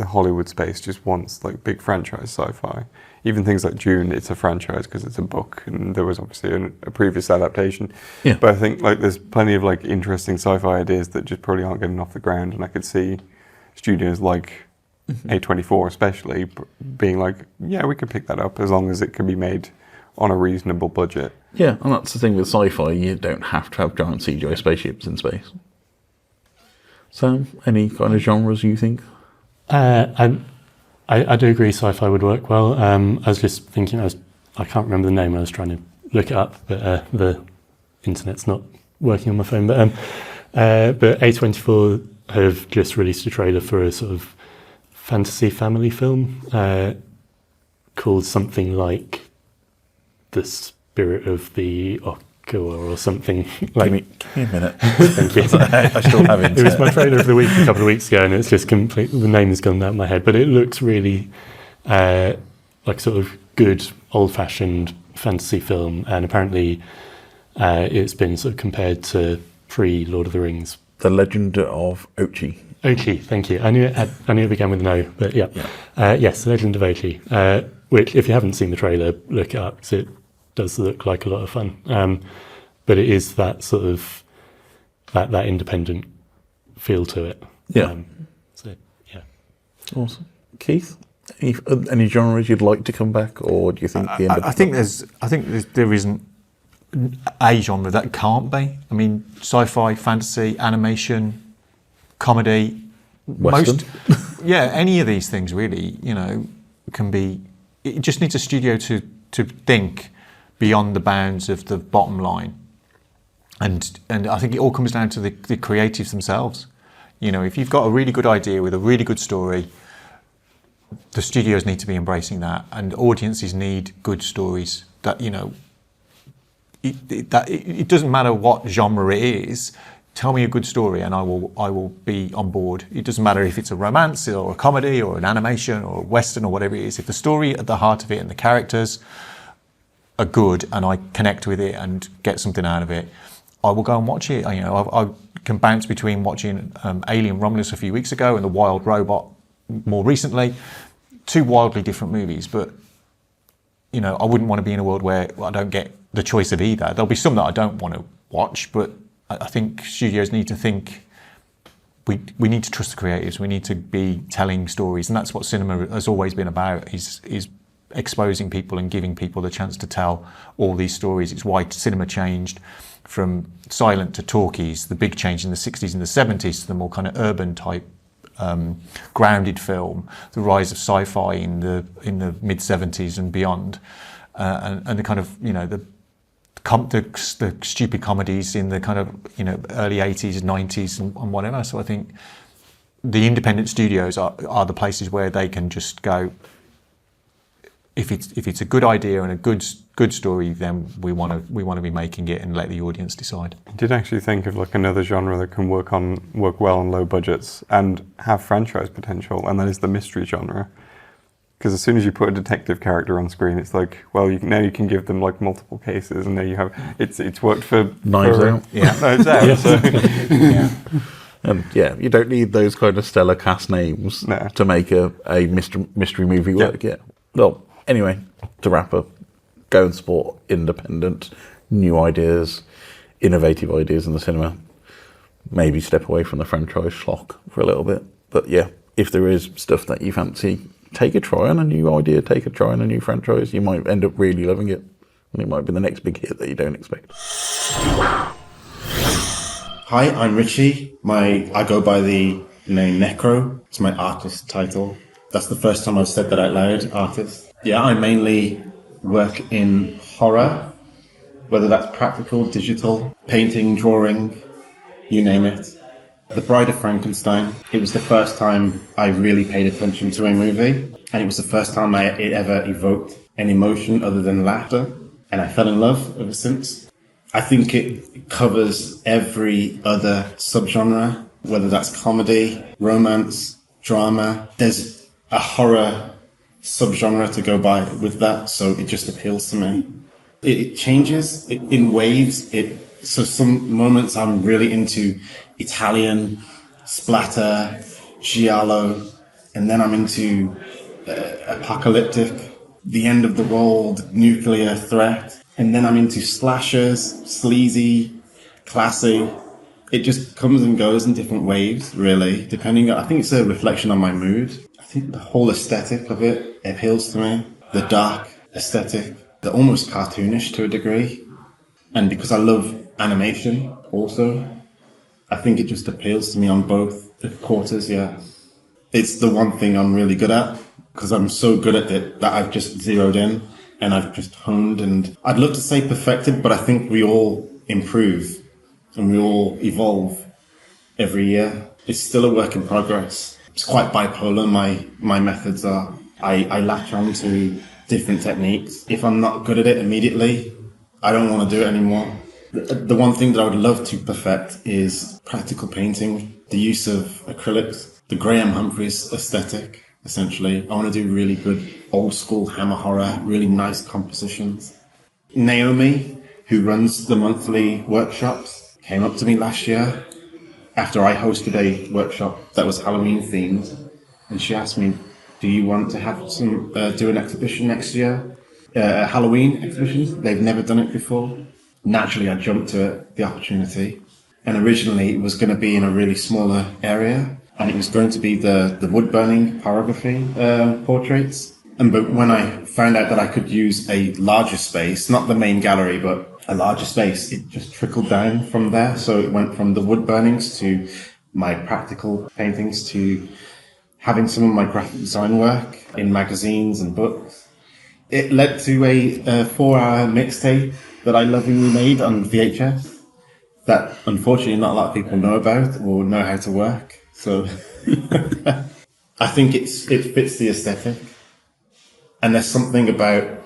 Hollywood space just wants, like, big franchise sci-fi. Even things like Dune, it's a franchise because it's a book, and there was obviously a previous adaptation. Yeah. But I think, like, there's plenty of, like, interesting sci-fi ideas that just probably aren't getting off the ground, and I could see studios like A24 especially being like, yeah, we could pick that up as long as it can be made on a reasonable budget. Yeah, and that's the thing with sci-fi, you don't have to have giant CGI spaceships in space. Sam, any kind of genres you think? I do agree sci-fi would work well. I was just thinking, I can't remember the name, I was trying to look it up, but the internet's not working on my phone. But A24 have just released a trailer for a sort of fantasy family film called something like The Spirit of the Okua or something. Like, give me a minute. Thank you. I still haven't. It was my trailer of the week a couple of weeks ago, and it's just the name has gone out of my head. But it looks really like sort of good old-fashioned fantasy film, and apparently it's been sort of compared to pre-Lord of the Rings. The Legend of Ochi. Ochi, thank you. I knew it began with an O, but yeah. Yes, The Legend of Ochi, which, if you haven't seen the trailer, look it up, because it does look like a lot of fun. But it is that sort of, that independent feel to it. Yeah. So, yeah. Awesome. Keith, any genres you'd like to come back, or do you think the I think there isn't a genre that can't be. I mean, sci-fi, fantasy, animation, comedy, Western. any of these things really, you know, can be. It just needs a studio to think beyond the bounds of the bottom line, and I think it all comes down to the creatives themselves. You know, if you've got a really good idea with a really good story, the studios need to be embracing that, and audiences need good stories. That, you know, it doesn't matter what genre it is. Tell me a good story, and I will be on board. It doesn't matter if it's a romance or a comedy or an animation or a western or whatever it is. If the story at the heart of it and the characters are good, and I connect with it and get something out of it, I will go and watch it. You know, I can bounce between watching Alien Romulus a few weeks ago and The Wild Robot more recently. Two wildly different movies, but you know, I wouldn't want to be in a world where I don't get the choice of either. There'll be some that I don't want to watch, but I think studios need to think, we need to trust the creatives, we need to be telling stories, and that's what cinema has always been about, is exposing people and giving people the chance to tell all these stories. It's why cinema changed from silent to talkies, the big change in the 60s and the 70s to the more kind of urban type grounded film, the rise of sci-fi in the mid 70s and beyond, and the kind of, you know, the stupid comedies in the kind of, you know, early 80s and 90s and whatever. So I think the independent studios are the places where they can just go, if it's a good idea and a good story, then we want to be making it and let the audience decide. I did actually think of like another genre that can work well on low budgets and have franchise potential, and that is the mystery genre. Because as soon as you put a detective character on screen, it's like, well, now you can give them like multiple cases, and there you have it's worked for Knives Out. Yeah, Knives Out. So. Yeah. And you don't need those kind of stellar cast names to make a mystery movie work. Yeah. Well, anyway, to wrap up, go and support independent, new ideas, innovative ideas in the cinema. Maybe step away from the franchise schlock for a little bit. But yeah, if there is stuff that you fancy, take a try on a new idea, take a try on a new franchise. You might end up really loving it. And it might be the next big hit that you don't expect. Hi, I'm Richie. I go by the name Nekro. It's my artist title. That's the first time I've said that out loud, artist. Yeah, I mainly work in horror, whether that's practical, digital, painting, drawing, you name it. The Bride of Frankenstein, it was the first time I really paid attention to a movie, and it was the first time it ever evoked an emotion other than laughter, and I fell in love ever since. I think it covers every other subgenre, whether that's comedy, romance, drama. There's a horror subgenre to go by with that, so it just appeals to me. It changes in waves. So some moments I'm really into Italian, splatter, giallo, and then I'm into apocalyptic, the end of the world, nuclear threat. And then I'm into slashers, sleazy, classy. It just comes and goes in different waves, really, depending on, I think it's a reflection on my mood. I think the whole aesthetic of it appeals to me. The dark aesthetic, the almost cartoonish to a degree. And because I love animation also, I think it just appeals to me on both the quarters, yeah. It's the one thing I'm really good at, because I'm so good at it that I've just zeroed in. And I've just honed, and I'd love to say perfected, but I think we all improve and we all evolve every year. It's still a work in progress. It's quite bipolar, my methods are. I latch on to different techniques. If I'm not good at it immediately, I don't want to do it anymore. The one thing that I would love to perfect is practical painting, the use of acrylics, the Graham Humphreys aesthetic. Essentially, I want to do really good old school hammer horror, really nice compositions. Naomi, who runs the monthly workshops, came up to me last year after I hosted a workshop that was Halloween themed, and she asked me, do you want to have do an exhibition next year? A Halloween exhibition. They've never done it before. Naturally, I jumped to the opportunity, and originally it was going to be in a really smaller area. And it was going to be the wood-burning pyrography portraits. But when I found out that I could use a larger space, not the main gallery, but a larger space, it just trickled down from there. So it went from the wood-burnings to my practical paintings to having some of my graphic design work in magazines and books. It led to a 4-hour mixtape that I lovingly made on VHS that unfortunately not a lot of people know about or know how to work. So I think it fits the aesthetic. And there's something about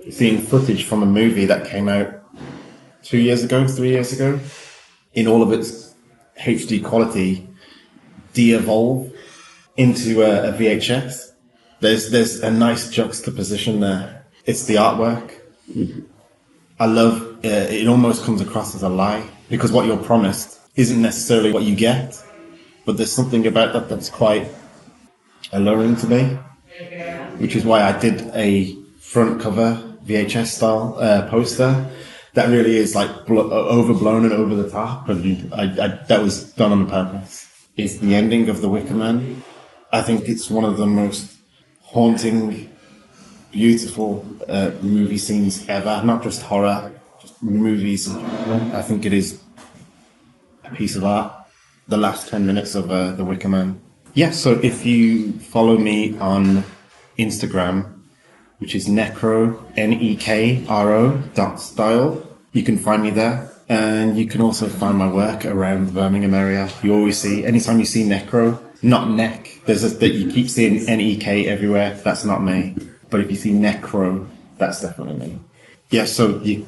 seeing footage from a movie that came out 3 years ago, in all of its HD quality, de-evolve into a VHS. There's a nice juxtaposition there. It's the artwork. I love it. Almost comes across as a lie, because what you're promised isn't necessarily what you get. But there's something about that that's quite alluring to me, which is why I did a front cover VHS style poster that really is like overblown and over the top, and that was done on purpose. It's the ending of The Wicker Man. I think it's one of the most haunting, beautiful movie scenes ever. Not just horror, just movies. I think it is a piece of art. The last 10 minutes of The Wicker Man. Yeah, so if you follow me on Instagram, which is Nekro.Style, you can find me there. And you can also find my work around the Birmingham area. You always see, anytime you see Nekro, not Neck, that you keep seeing N-E-K everywhere, that's not me. But if you see Nekro, that's definitely me. Yeah, so you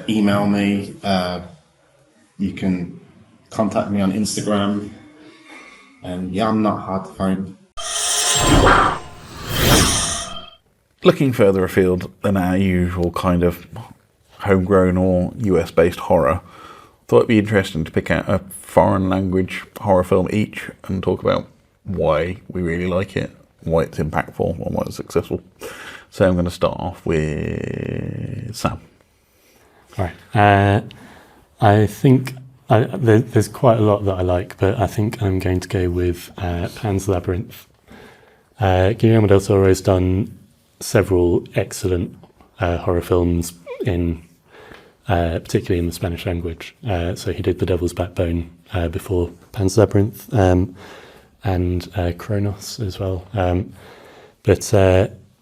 email me, you can contact me on Instagram, and yeah, I'm not hard to find. Looking further afield than our usual kind of homegrown or US-based horror, thought it'd be interesting to pick out a foreign language horror film each and talk about why we really like it, why it's impactful, and why it's successful. So I'm going to start off with Sam. All right. I think there's quite a lot that I like, but I think I'm going to go with Pan's Labyrinth. Guillermo del Toro has done several excellent horror films in particularly in the Spanish language. So he did The Devil's Backbone before Pan's Labyrinth, and Kronos as well. But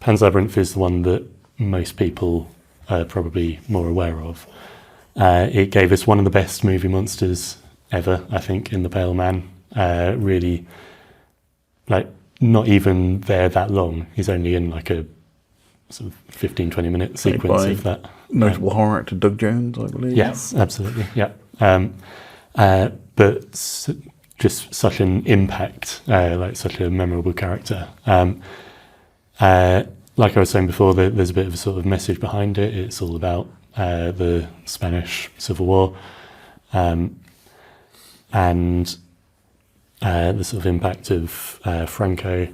Pan's Labyrinth is the one that most people are probably more aware of. It gave us one of the best movie monsters ever, I think, in The Pale Man. Really, like, not even there that long. He's only in like a sort of 15-20 minute sequence of that. Notable horror actor Doug Jones, I believe. Yes, absolutely. Yeah. But just such an impact, like such a memorable character. Like I was saying before, there's a bit of a sort of message behind it. It's all about the Spanish Civil War and the sort of impact of Franco.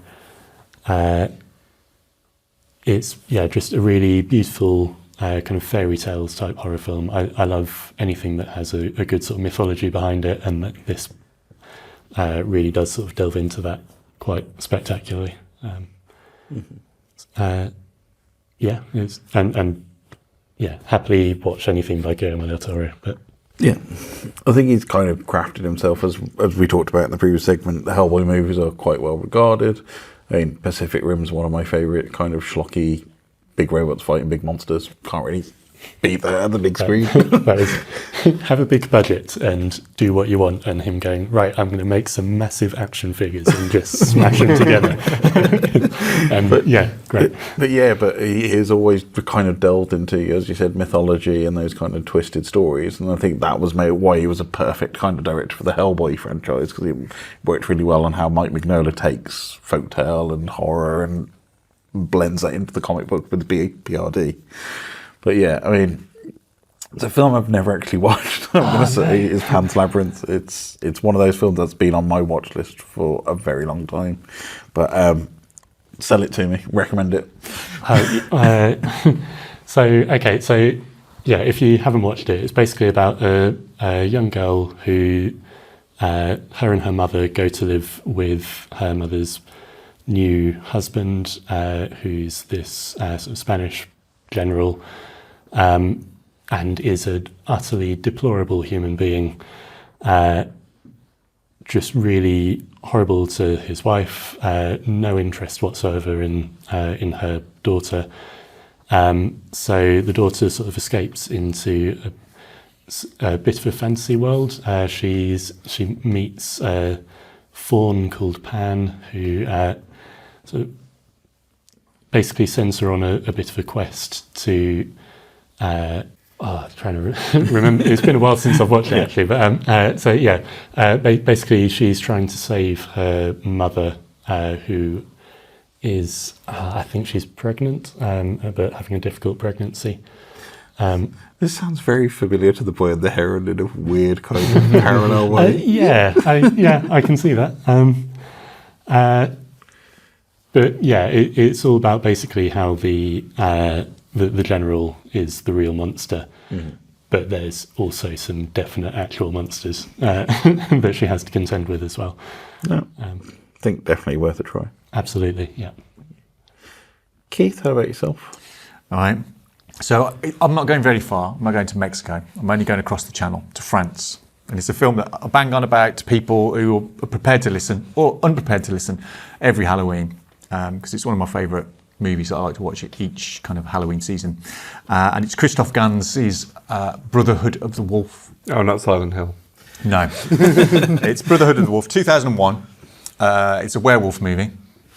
It's just a really beautiful kind of fairy tales type horror film. I love anything that has a good sort of mythology behind it, and that this really does sort of delve into that quite spectacularly. Happily watch anything by Guillermo del Toro. But yeah, I think he's kind of crafted himself, as we talked about in the previous segment. The Hellboy movies are quite well regarded. I mean, Pacific Rim's one of my favourite kind of schlocky, big robots fighting big monsters. Can't really beat that at the big screen. That is, have a big budget and do what you want, and him going, right, I'm going to make some massive action figures and just smash them together. Great. But he has always kind of delved into, as you said, mythology and those kind of twisted stories, and I think that was why he was a perfect kind of director for the Hellboy franchise, because he worked really well on how Mike Mignola takes folktale and horror and blends that into the comic book with the PRD. But yeah, I mean, it's a film I've never actually watched, I'm going to say, is Pan's Labyrinth. It's one of those films that's been on my watch list for a very long time. But sell it to me, recommend it. If you haven't watched it, it's basically about a young girl who, her and her mother go to live with her mother's new husband, who's this sort of Spanish general, and is an utterly deplorable human being, just really horrible to his wife, no interest whatsoever in her daughter. So the daughter sort of escapes into a bit of a fantasy world. She meets a faun called Pan, who sort of basically sends her on a bit of a quest to trying to remember. It's been a while since I've watched it actually, but basically she's trying to save her mother, who is I think she's pregnant, but having a difficult pregnancy. This sounds very familiar to The Boy and the Heron in a weird kind of parallel way. I can see that. But yeah, it's all about basically how the general is the real monster, but there's also some definite actual monsters that she has to contend with as well. No, I think definitely worth a try. Absolutely, yeah. Keith, how about yourself? All right. So I'm not going very far. I'm not going to Mexico. I'm only going across the channel to France. And it's a film that I bang on about to people who are prepared to listen or unprepared to listen every Halloween, because it's one of my favourite movies that I like to watch each kind of Halloween season. And it's Christoph Gans's Brotherhood of the Wolf. Oh, not Silent Hill. No. It's Brotherhood of the Wolf, 2001. It's a werewolf movie,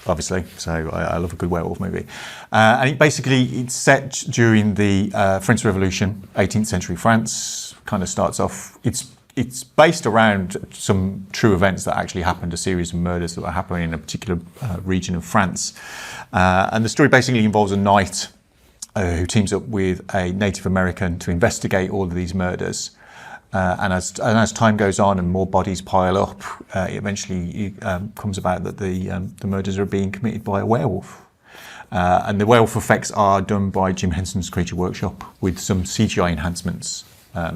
obviously, so I love a good werewolf movie. And it's set during the French Revolution, 18th century France. Kind of starts off, it's based around some true events that actually happened, a series of murders that were happening in a particular region of France. And the story basically involves a knight who teams up with a Native American to investigate all of these murders. And as time goes on and more bodies pile up, it eventually comes about that the murders are being committed by a werewolf. And the werewolf effects are done by Jim Henson's Creature Workshop with some CGI enhancements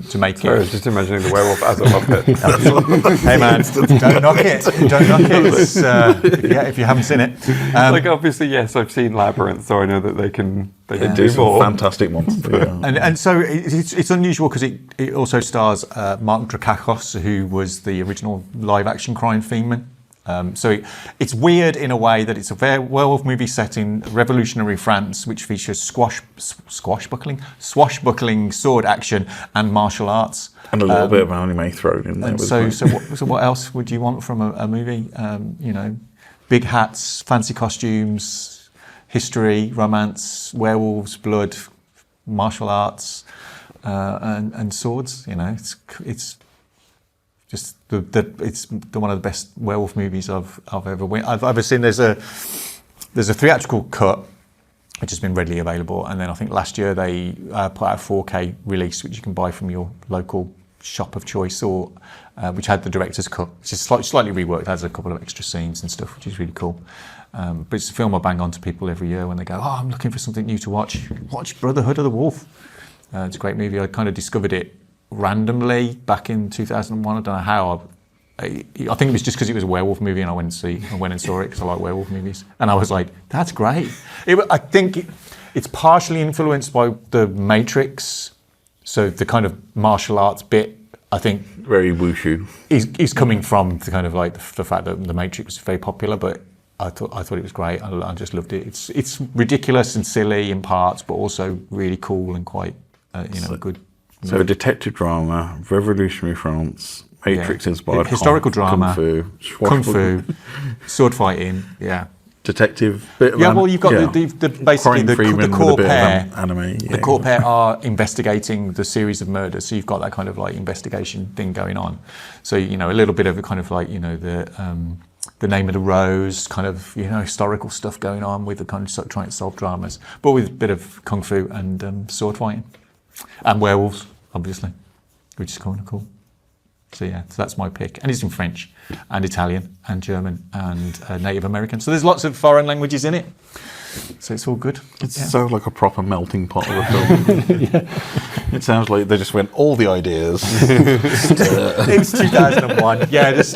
to make Sorry, I was just imagining the werewolf as a Muppet. Hey man, don't knock it. Don't knock it. If you haven't seen it. Like obviously, yes, I've seen Labyrinth, so I know that they can do some more. fantastic monsters. And so it's unusual because it also stars Mark Drakakos, who was the original live action crime fiendman. So it's weird in a way that it's a werewolf movie set in revolutionary France, which features swashbuckling, sword action, and martial arts, and a little bit of anime thrown in there. And so what else would you want from a movie? Big hats, fancy costumes, history, romance, werewolves, blood, martial arts, and swords. It's just it's one of the best werewolf movies I've ever seen. There's a theatrical cut which has been readily available, and then I think last year they put out a 4K release which you can buy from your local shop of choice, or which had the director's cut, which is slightly reworked, has a couple of extra scenes and stuff, which is really cool. But it's a film I bang on to people every year when they go, I'm looking for something new to watch. Watch Brotherhood of the Wolf. It's a great movie. I kind of discovered it randomly back in 2001. I don't know how. I think it was just because it was a werewolf movie, and I went and saw it because I like werewolf movies, and I was like, "That's great." I think it's partially influenced by The Matrix, so the kind of martial arts bit. I think very wushu is coming from the kind of like the fact that The Matrix was very popular, but I thought it was great. I just loved it. It's ridiculous and silly in parts, but also really cool and quite good. So a detective drama, revolutionary France, Matrix-inspired historical drama, kung fu, sword fighting, detective. Bit of you've got the basically the core pair. Anime. The core pair are investigating the series of murders, so you've got that kind of like investigation thing going on. So a little bit of a kind of like the Name of the Rose kind of historical stuff going on with the kind of trying to solve dramas, but with a bit of kung fu and sword fighting and werewolves, obviously, which is kind of cool. So that's my pick, and it's in French and Italian and German and Native American. So there's lots of foreign languages in it. So it's all good. It sounds like a proper melting pot of a film. It sounds like they just went all the ideas. It's 2001. Just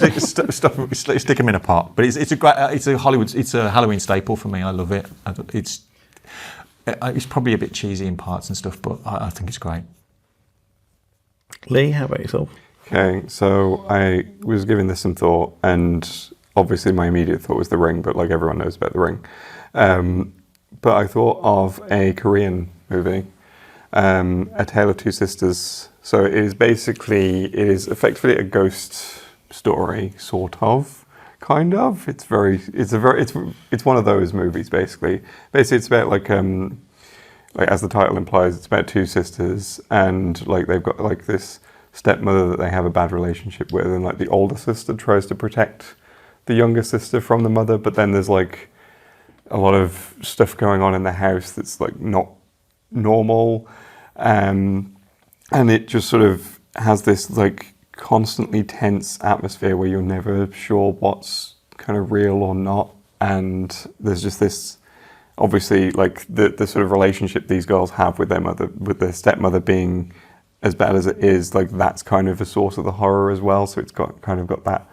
stick them in a pot. But it's a Halloween staple for me. I love it. It's probably a bit cheesy in parts and stuff, but I think it's great. Leigh, how about yourself? Okay, so I was giving this some thought, and obviously my immediate thought was The Ring, but like everyone knows about The Ring. But I thought of a Korean movie, A Tale of Two Sisters. So it is effectively a ghost story, sort of, kind of. It's one of those movies, basically. Basically, it's about like as the title implies, it's about two sisters, and like they've got like this stepmother that they have a bad relationship with, and like the older sister tries to protect the younger sister from the mother, but then there's like a lot of stuff going on in the house that's like not normal, and it just sort of has this like constantly tense atmosphere where you're never sure what's kind of real or not, and there's just this obviously like the sort of relationship these girls have with their mother, with their stepmother being as bad as it is, like that's kind of a source of the horror as well. So it's got that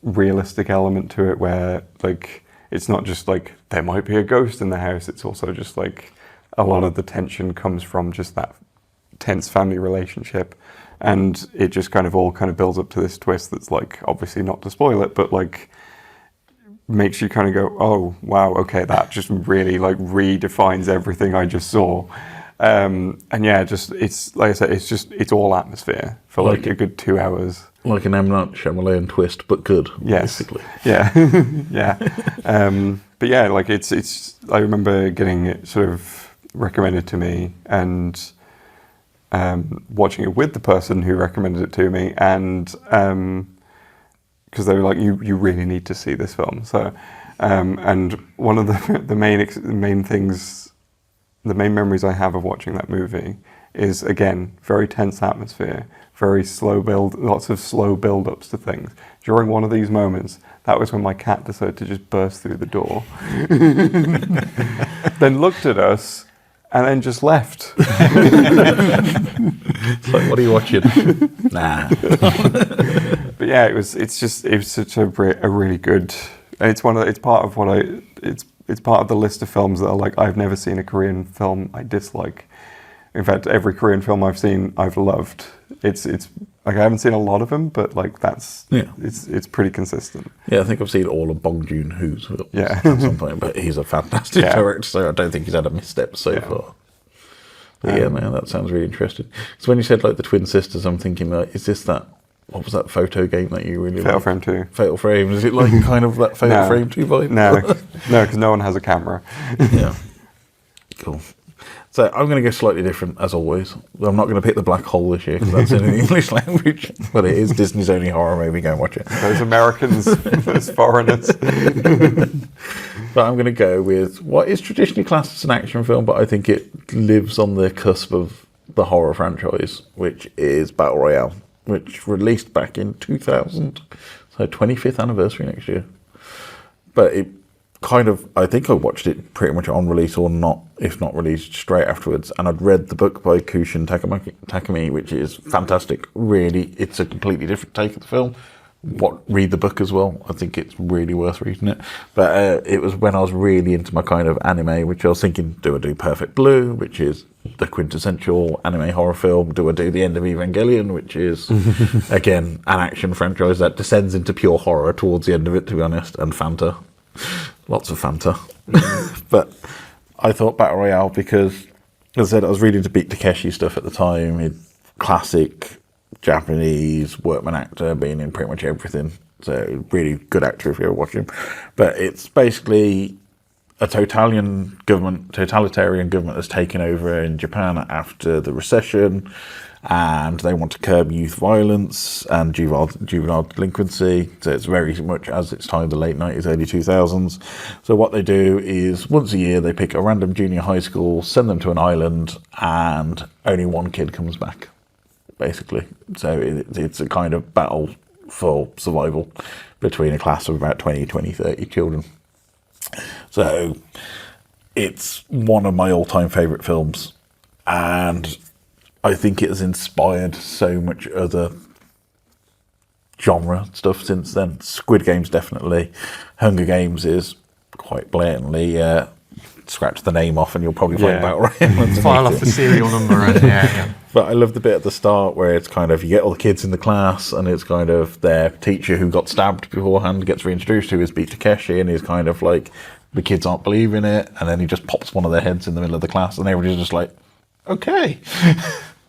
realistic element to it where like it's not just like there might be a ghost in the house, it's also just like a lot of the tension comes from just that tense family relationship, and it just kind of all kind of builds up to this twist that's like, obviously not to spoil it, but like makes you kind of go, oh wow, okay, that just really like redefines everything I just saw. And yeah, just it's like I said, it's all atmosphere for like a good 2 hours. Like an M. Night Shyamalan twist, but good. Yes. Basically. Yeah. Yeah. But yeah, like it's. I remember getting it sort of recommended to me and watching it with the person who recommended it to me, and because they were like, you really need to see this film. So, and one of the main things, the main memories I have of watching that movie is, again, very tense atmosphere, very slow build, lots of slow build-ups to things. During one of these moments, that was when my cat decided to just burst through the door, then looked at us, and then just left. It's like, what are you watching? Nah. But yeah, it was such a really good, and it's part of the list of films that are like, I've never seen a Korean film I dislike. In fact, every Korean film I've seen, I've loved. It's like, I haven't seen a lot of them, but like it's pretty consistent. Yeah, I think I've seen all of Bong Joon-ho's films Yeah. at some point, but he's a fantastic Yeah. director, so I don't think he's had a misstep so far. But yeah, man, that sounds really interesting. So when you said like the twin sisters, I'm thinking like, is this that? What was that photo game that you really Fatal liked? Frame 2. Fatal Frame. Is it like kind of that Fatal Frame 2 vibe? No, because no one has a camera. Yeah. Cool. So I'm going to go slightly different, as always. I'm not going to pick the black hole this year, because that's in the English language. But it is Disney's only horror movie. Go and watch it. Those Americans, those foreigners. But I'm going to go with what is traditionally classed as an action film, but I think it lives on the cusp of the horror franchise, which is Battle Royale, which released back in 2000. So 25th anniversary next year. But it kind of, I think I watched it pretty much on release or not, if not released straight afterwards. And I'd read the book by Kushin Takami, which is fantastic. Really, it's a completely different take of the film. Read the book as well. I think it's really worth reading it. But it was when I was really into my kind of anime, which I was thinking, do I do Perfect Blue, which is the quintessential anime horror film? Do I do The End of Evangelion, which is, again, an action franchise that descends into pure horror towards the end of it, to be honest, and Fanta. Lots of Fanta. But I thought Battle Royale because, as I said, I was reading to Beat Takeshi stuff at the time. Classic Japanese workman actor, being in pretty much everything. So really good actor if you ever watch him. But it's basically a totalitarian government has taken over in Japan after the recession, and they want to curb youth violence and juvenile delinquency. So it's very much as its time, the late 90s, early 2000s. So what they do is once a year they pick a random junior high school, send them to an island, and only one kid comes back, basically. So it's a kind of battle for survival between a class of about 20, 30 children. So it's one of my all-time favourite films, and I think it has inspired so much other genre stuff since then. Squid Game's definitely. Hunger Games is quite blatantly scratch the name off and you'll probably find Battle Royale. File off the serial number. And, yeah. But I love the bit at the start where it's kind of, you get all the kids in the class and it's kind of their teacher who got stabbed beforehand gets reintroduced, who is Beat Takeshi, and he's kind of like, the kids aren't believing it, and then he just pops one of their heads in the middle of the class and everybody's just like, okay.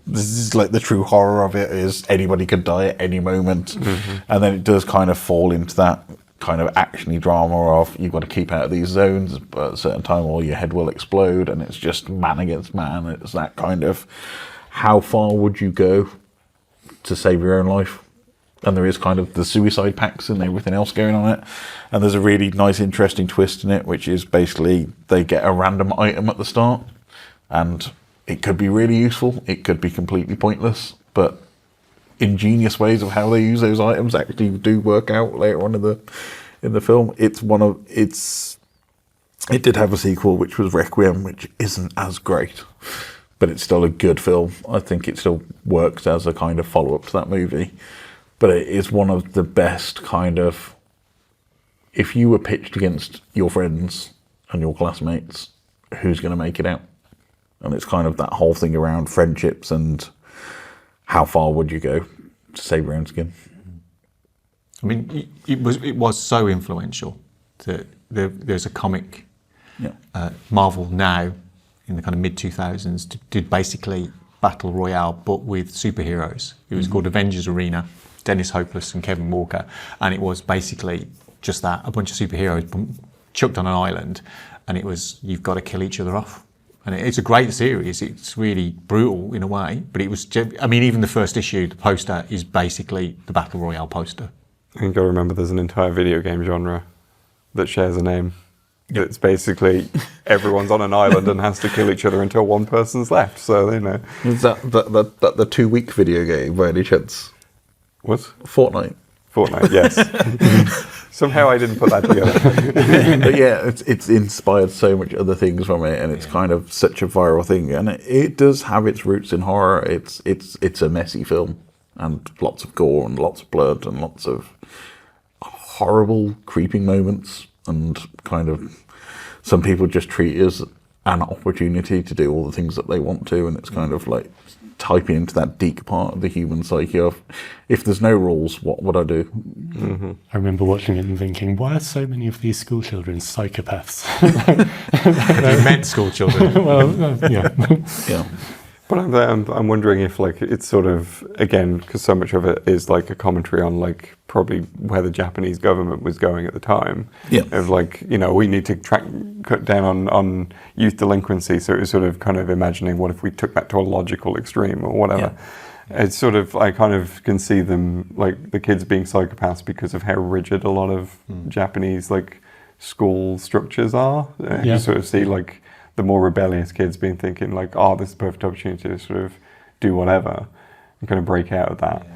This is like the true horror of it, is anybody could die at any moment. Mm-hmm. And then it does kind of fall into that kind of actiony drama of you've got to keep out of these zones, but at a certain time or your head will explode, and it's just man against man. It's that kind of, how far would you go to save your own life? And there is kind of the suicide pacts and everything else going on it. And there's a really nice, interesting twist in it, which is basically they get a random item at the start, and it could be really useful, it could be completely pointless, but ingenious ways of how they use those items actually do work out later on in the film. It did have a sequel, which was Requiem, which isn't as great, but it's still a good film. I think it still works as a kind of follow-up to that movie. But it is one of the best kind of, if you were pitched against your friends and your classmates, who's going to make it out? And it's kind of that whole thing around friendships and how far would you go to save your own skin? I mean, it was so influential there's a comic, Yeah. Marvel now, in the kind of mid-2000s, did basically Battle Royale, but with superheroes. It was called Avengers Arena, Dennis Hopeless and Kevin Walker, and it was basically just that, a bunch of superheroes chucked on an island, and it was, you've got to kill each other off. And it's a great series. It's really brutal in a way, but it was, I mean, even the first issue, the poster is basically the Battle Royale poster. You've got to remember there's an entire video game genre that shares a name. It's basically everyone's on an island and has to kill each other until one person's left. So, you know. Is that the 2-week video game by any chance? What? Fortnite. Fortnite, yes. Somehow I didn't put that together. But yeah, it's inspired so much other things from it, and it's kind of such a viral thing. And it does have its roots in horror. It's a messy film, and lots of gore and lots of blood and lots of horrible, creeping moments. And kind of, some people just treat it as an opportunity to do all the things that they want to, and it's kind of like typing into that deep part of the human psyche of, if there's no rules, what would I do? Mm-hmm. I remember watching it and thinking, why are so many of these school children psychopaths? You meant school children. Well, yeah. Yeah. But I'm wondering if, like, it's sort of, again, because so much of it is like a commentary on, like, probably where the Japanese government was going at the time. Yeah. Of, like, you know, we need to cut down on youth delinquency. So it was sort of kind of imagining, what if we took that to a logical extreme or whatever. Yeah. It's sort of, I kind of can see them, like, the kids being psychopaths because of how rigid a lot of Japanese, like, school structures are. You sort of see, like, the more rebellious kids being thinking like, oh, this is a perfect opportunity to sort of do whatever and kind of break out of that. Yeah.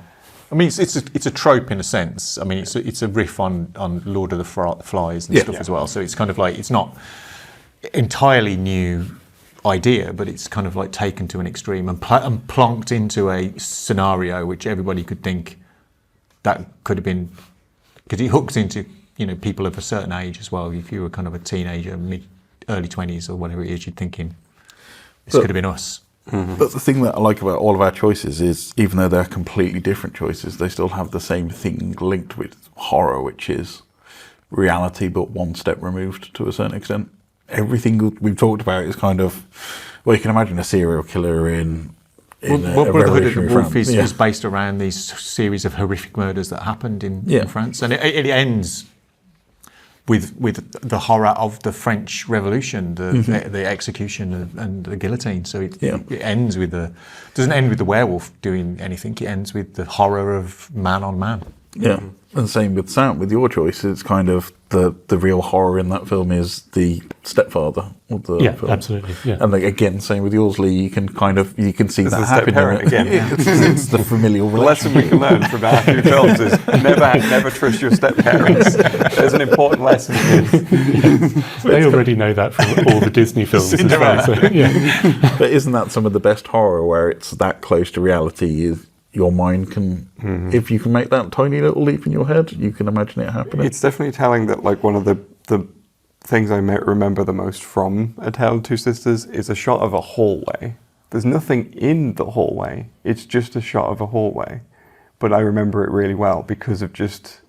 I mean, it's a trope in a sense. I mean, it's a riff on Lord of the Flies and stuff as well. So it's kind of like, it's not entirely new idea, but it's kind of like taken to an extreme and plonked into a scenario which everybody could think that could have been, because it hooks into, you know, people of a certain age as well. If you were kind of a teenager, early 20s or whatever it is, you're thinking, this could have been us. Mm-hmm. But the thing that I like about all of our choices is, even though they're completely different choices, they still have the same thing linked with horror, which is reality, but one step removed to a certain extent. Everything we've talked about is kind of, well, you can imagine a serial killer in Brotherhood of the Wolf is based around these series of horrific murders that happened in France, and it ends with the horror of the French Revolution, the execution and the guillotine. So it ends with doesn't end with the werewolf doing anything. It ends with the horror of man on man. Yeah, and same with Sam. With your choice, it's kind of the real horror in that film is the stepfather of the film. Absolutely. Yeah, and like, again, same with yours, Leigh. You can see that happening again. It's the familial relationship. The lesson we can learn from our few films is never trust your step parents. There's an important lesson. They already know that from all the Disney films as well. So, yeah. But isn't that some of the best horror, where it's that close to reality? Is your mind can, if you can make that tiny little leap in your head, you can imagine it happening. It's definitely telling that, like, one of the things I remember the most from A Tale of Two Sisters is a shot of a hallway. There's nothing in the hallway. It's just a shot of a hallway. But I remember it really well because of just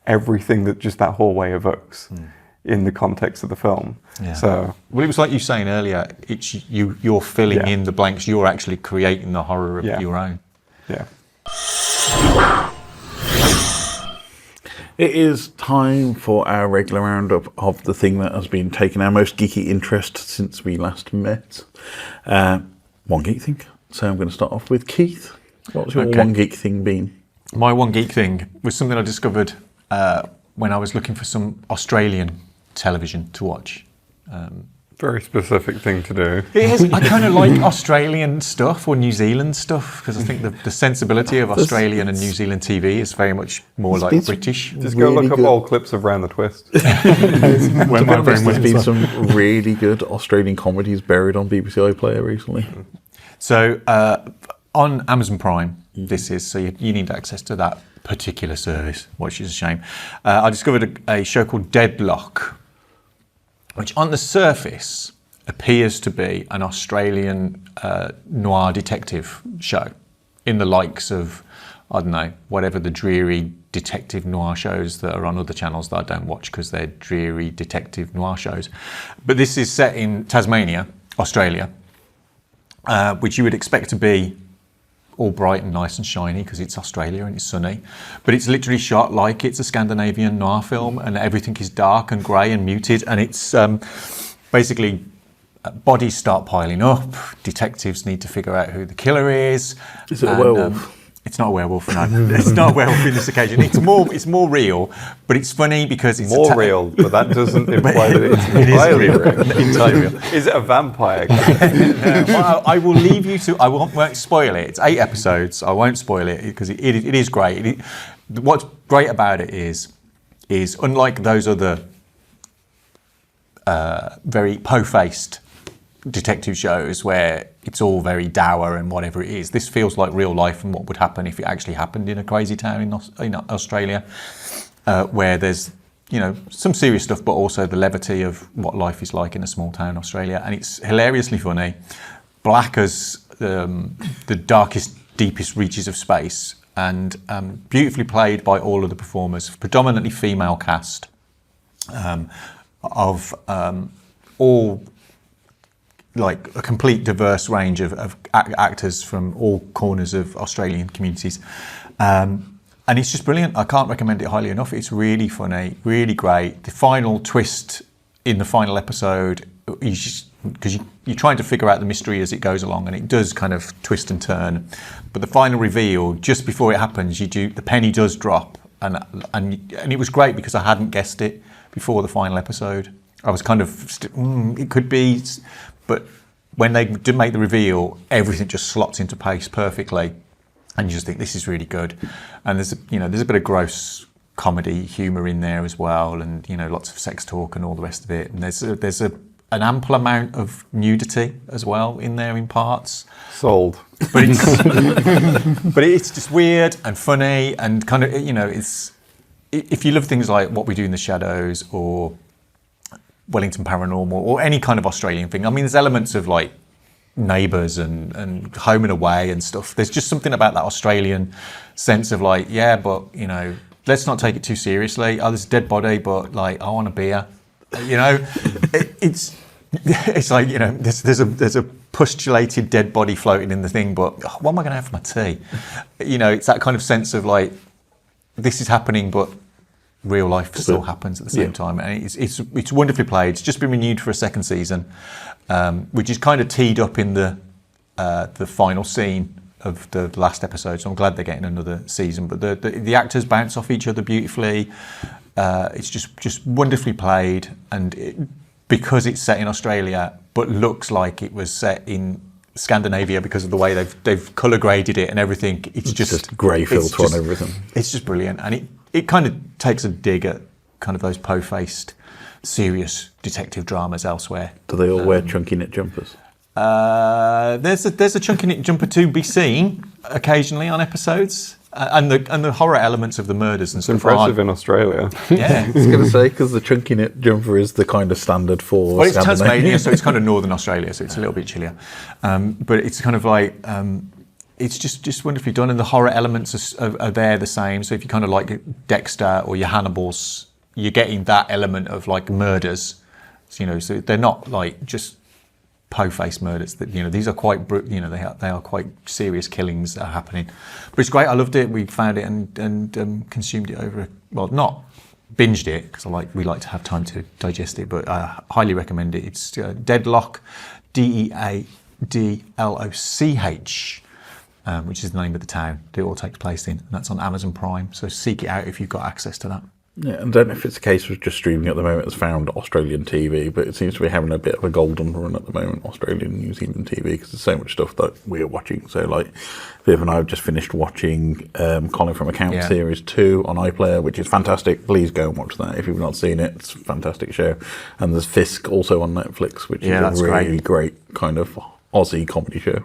everything that just that hallway evokes in the context of the film. Yeah. So, well, it was like you saying earlier, it's you're filling in the blanks. You're actually creating the horror of your own. Yeah. It is time for our regular roundup of the thing that has been taking our most geeky interest since we last met. One Geek Thing. So I'm going to start off with Keith. What's your One Geek Thing been? My One Geek Thing was something I discovered when I was looking for some Australian television to watch. Very specific thing to do. It is. I kind of like Australian stuff or New Zealand stuff because I think the sensibility of Australian and New Zealand TV is very much more like British. Just go look up old clips of Round the Twist. There's been some really good Australian comedies buried on BBC iPlayer recently. So on Amazon Prime, this is, so you need access to that particular service, which is a shame. I discovered a show called Deadlock, which on the surface appears to be an Australian noir detective show in the likes of, I don't know, whatever the dreary detective noir shows that are on other channels that I don't watch because they're dreary detective noir shows. But this is set in Tasmania, Australia, which you would expect to be all bright and nice and shiny because it's Australia and it's sunny. But it's literally shot like it's a Scandinavian noir film, and everything is dark and grey and muted, and it's basically bodies start piling up. Detectives need to figure out who the killer is. Is it a werewolf? It's not a werewolf, no. It's not a werewolf in this occasion. It's more real, but it's funny because it's more real, but that doesn't imply that it's entirely real. Is it a vampire? No, well, I will leave you to. I won't spoil it. It's 8 episodes. I won't spoil it because it is great. What's great about it is unlike those other very po-faced detective shows where it's all very dour and whatever it is, this feels like real life and what would happen if it actually happened in a crazy town in Australia, where there's some serious stuff, but also the levity of what life is like in a small town Australia, and it's hilariously funny, black as the darkest, deepest reaches of space, and beautifully played by all of the performers, predominantly female cast, of all like a complete diverse range of actors from all corners of Australian communities. And it's just brilliant. I can't recommend it highly enough. It's really funny, really great. The final twist in the final episode, because you're trying to figure out the mystery as it goes along, and it does kind of twist and turn. But the final reveal, just before it happens, the penny does drop, and it was great because I hadn't guessed it before the final episode. I was kind of, it could be, but when they did make the reveal, everything just slots into place perfectly, and you just think this is really good. And there's a bit of gross comedy humour in there as well, and lots of sex talk and all the rest of it. And there's an ample amount of nudity as well in there in parts. Sold. But it's just weird and funny and kind of it's, if you love things like What We Do in the Shadows or Wellington Paranormal or any kind of Australian thing. I mean, there's elements of like Neighbours and Home and Away and stuff. There's just something about that Australian sense of like, yeah, but let's not take it too seriously. Oh, there's a dead body, but like, I want a beer. It's like there's a postulated dead body floating in the thing, but what am I going to have for my tea? It's that kind of sense of like, this is happening, but real life still happens at the same time, and it's wonderfully played. It's just been renewed for a second season, which is kind of teed up in the final scene of the last episode. So I'm glad they're getting another season. But the actors bounce off each other beautifully. It's just wonderfully played, and because it's set in Australia, but looks like it was set in Scandinavia because of the way they've colour graded it and everything. It's just grey filter on everything. It's just brilliant, and it kind of takes a dig at kind of those po-faced, serious detective dramas elsewhere. Do they all wear chunky knit jumpers? There's a chunky knit jumper to be seen occasionally on episodes, and the horror elements of the murders and stuff. Impressive in Australia. Yeah, I was going to say, because the chunky knit jumper is the kind of standard for. Well, it's Tasmania, so it's kind of northern Australia, so it's a little bit chillier. But it's kind of like. It's just wonderfully done, and the horror elements are there the same. So if you kind of like Dexter or your Hannibals, you're getting that element of like murders. So, so they're not like just po-faced murders. That these are quite they are quite serious killings that are happening. But it's great. I loved it. We found it and consumed it over. Well, not binged it because we like to have time to digest it, but I highly recommend it. It's Deadlock, Deadloch. Which is the name of the town that it all takes place in, and that's on Amazon Prime. So seek it out if you've got access to that. Yeah, and I don't know if it's a case of just streaming at the moment has found Australian TV, but it seems to be having a bit of a golden run at the moment, Australian and New Zealand TV, because there's so much stuff that we're watching. So like, Viv and I have just finished watching Colin from Account Series 2 on iPlayer, which is fantastic. Please go and watch that if you've not seen it. It's a fantastic show. And there's Fisk also on Netflix, which is a really great kind of Aussie comedy show.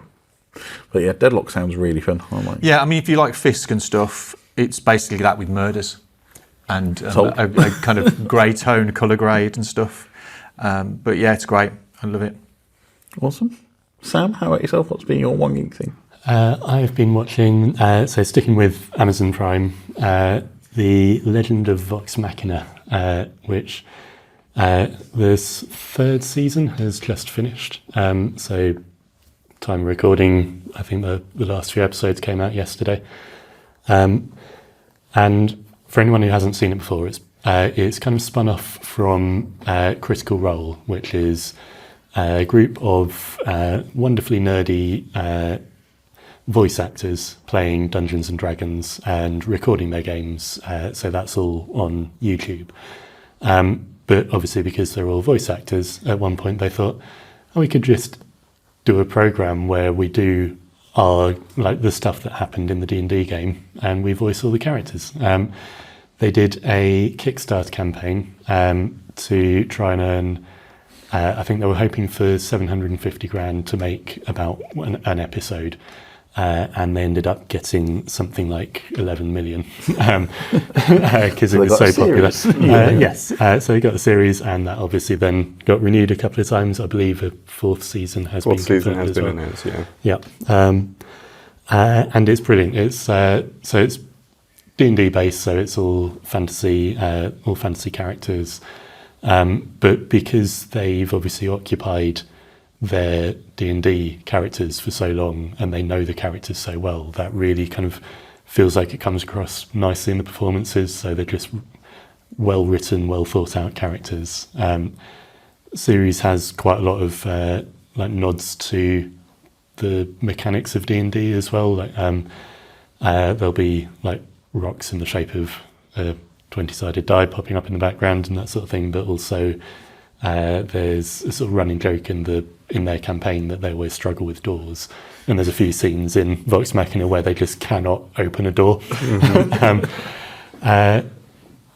But yeah, Deadlock sounds really fun. Yeah, I mean, if you like Fisk and stuff, it's basically that with murders and a kind of grey tone, colour grade and stuff. But yeah, it's great. I love it. Awesome. Sam, how about yourself? What's been your One Geek Thing? I've been watching, so sticking with Amazon Prime, The Legend of Vox Machina, which this third season has just finished. So time recording, I think the last few episodes came out yesterday. And for anyone who hasn't seen it before, it's kind of spun off from Critical Role, which is a group of wonderfully nerdy voice actors playing Dungeons and Dragons and recording their games. So that's all on YouTube. But obviously, because they're all voice actors, at one point they thought, oh, we could just do a program where we do the stuff that happened in the D&D game and we voice all the characters. They did a Kickstarter campaign to try and earn, I think they were hoping for 750 grand to make about an episode. And they ended up getting something like 11 million because it was so popular. Yes, so they got a series, and that obviously then got renewed a couple of times. I believe a fourth season has been announced. Yeah, and it's brilliant. It's so it's D&D based, so it's all fantasy characters. But because they've obviously occupied their D&D characters for so long and they know the characters so well, that really kind of feels like it comes across nicely in the performances. So they're just well written, well thought out characters. Series has quite a lot of nods to the mechanics of D&D as well. There'll be like rocks in the shape of a 20-sided die popping up in the background and that sort of thing, but also there's a sort of running joke in their campaign that they always struggle with doors, and there's a few scenes in Vox Machina where they just cannot open a door.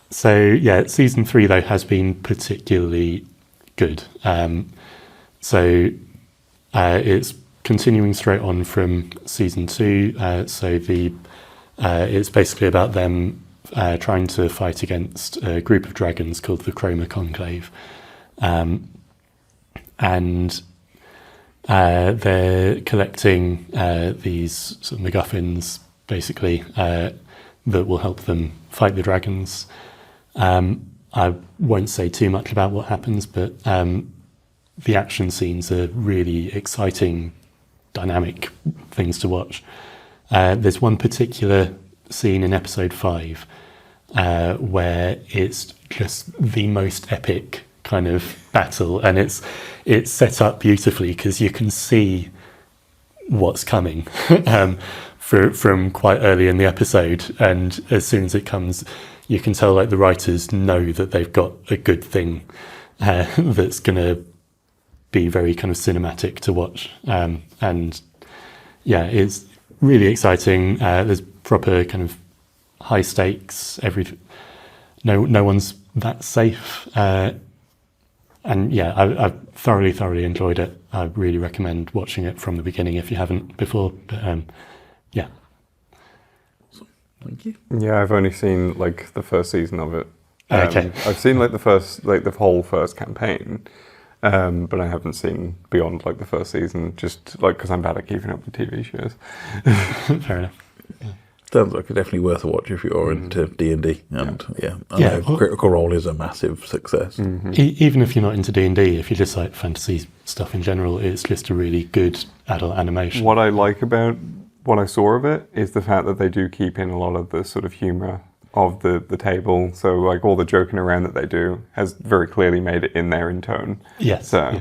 So yeah, season 3 though has been particularly good. So it's continuing straight on from season 2. So it's basically about them trying to fight against a group of dragons called the Chroma Conclave. And they're collecting these sort of MacGuffins, basically, that will help them fight the dragons. I won't say too much about what happens, but the action scenes are really exciting, dynamic things to watch. There's one particular scene in episode 5 where it's just the most epic kind of battle, and it's set up beautifully because you can see what's coming from quite early in the episode, and as soon as it comes, you can tell like the writers know that they've got a good thing that's going to be very kind of cinematic to watch, and yeah, it's really exciting. There's proper kind of high stakes. No one's that safe. And yeah, I've thoroughly enjoyed it. I really recommend watching it from the beginning if you haven't before. But yeah. Thank you. Yeah, I've only seen like the first season of it. Okay. I've seen like the whole first campaign, but I haven't seen beyond like the first season. Just like because I'm bad at keeping up with TV shows. Fair enough. Yeah. Sounds like it's definitely worth a watch if you're into D&D. And I know Critical Role is a massive success. Even if you're not into D&D, if you just like fantasy stuff in general, it's just a really good adult animation. What I like about what I saw of it is the fact that they do keep in a lot of the sort of humour of the table. So like all the joking around that they do has very clearly made it in there in tone. Yes. So.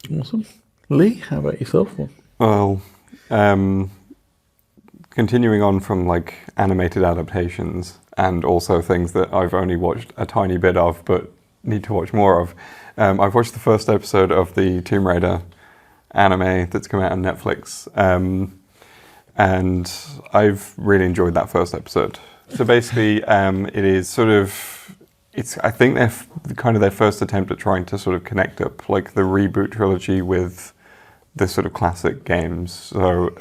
Yeah. Awesome. Leigh, how about yourself? Well, continuing on from like animated adaptations and also things that I've only watched a tiny bit of but need to watch more of. I've watched the first episode of the Tomb Raider anime that's come out on Netflix, and I've really enjoyed that first episode. So basically, it is sort of, I think they're kind of their first attempt at trying to sort of connect up like the reboot trilogy with the sort of classic games. So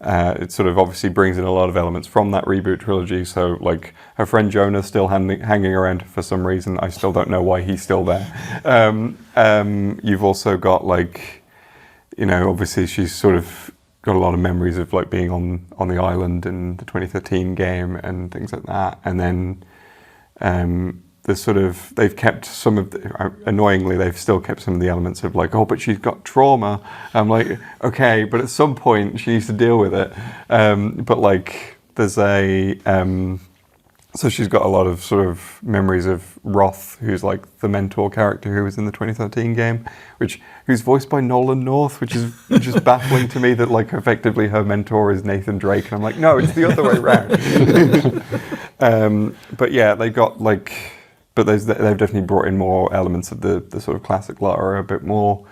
it sort of obviously brings in a lot of elements from that reboot trilogy. So like her friend Jonah's still hanging around for some reason. I still don't know why he's still there. You've also got like, you know, obviously she's sort of got a lot of memories of like being on the island in the 2013 game and things like that. And then they've kept some of annoyingly, they've still kept some of the elements of like, oh, but she's got trauma. I'm like, okay, but at some point she needs to deal with it. But like there's so she's got a lot of sort of memories of Roth, who's like the mentor character who was in the 2013 game, who's voiced by Nolan North, which is just baffling to me that like effectively her mentor is Nathan Drake, and I'm like, no, it's the other way around. But yeah, they've definitely brought in more elements of the sort of classic Lara a bit more.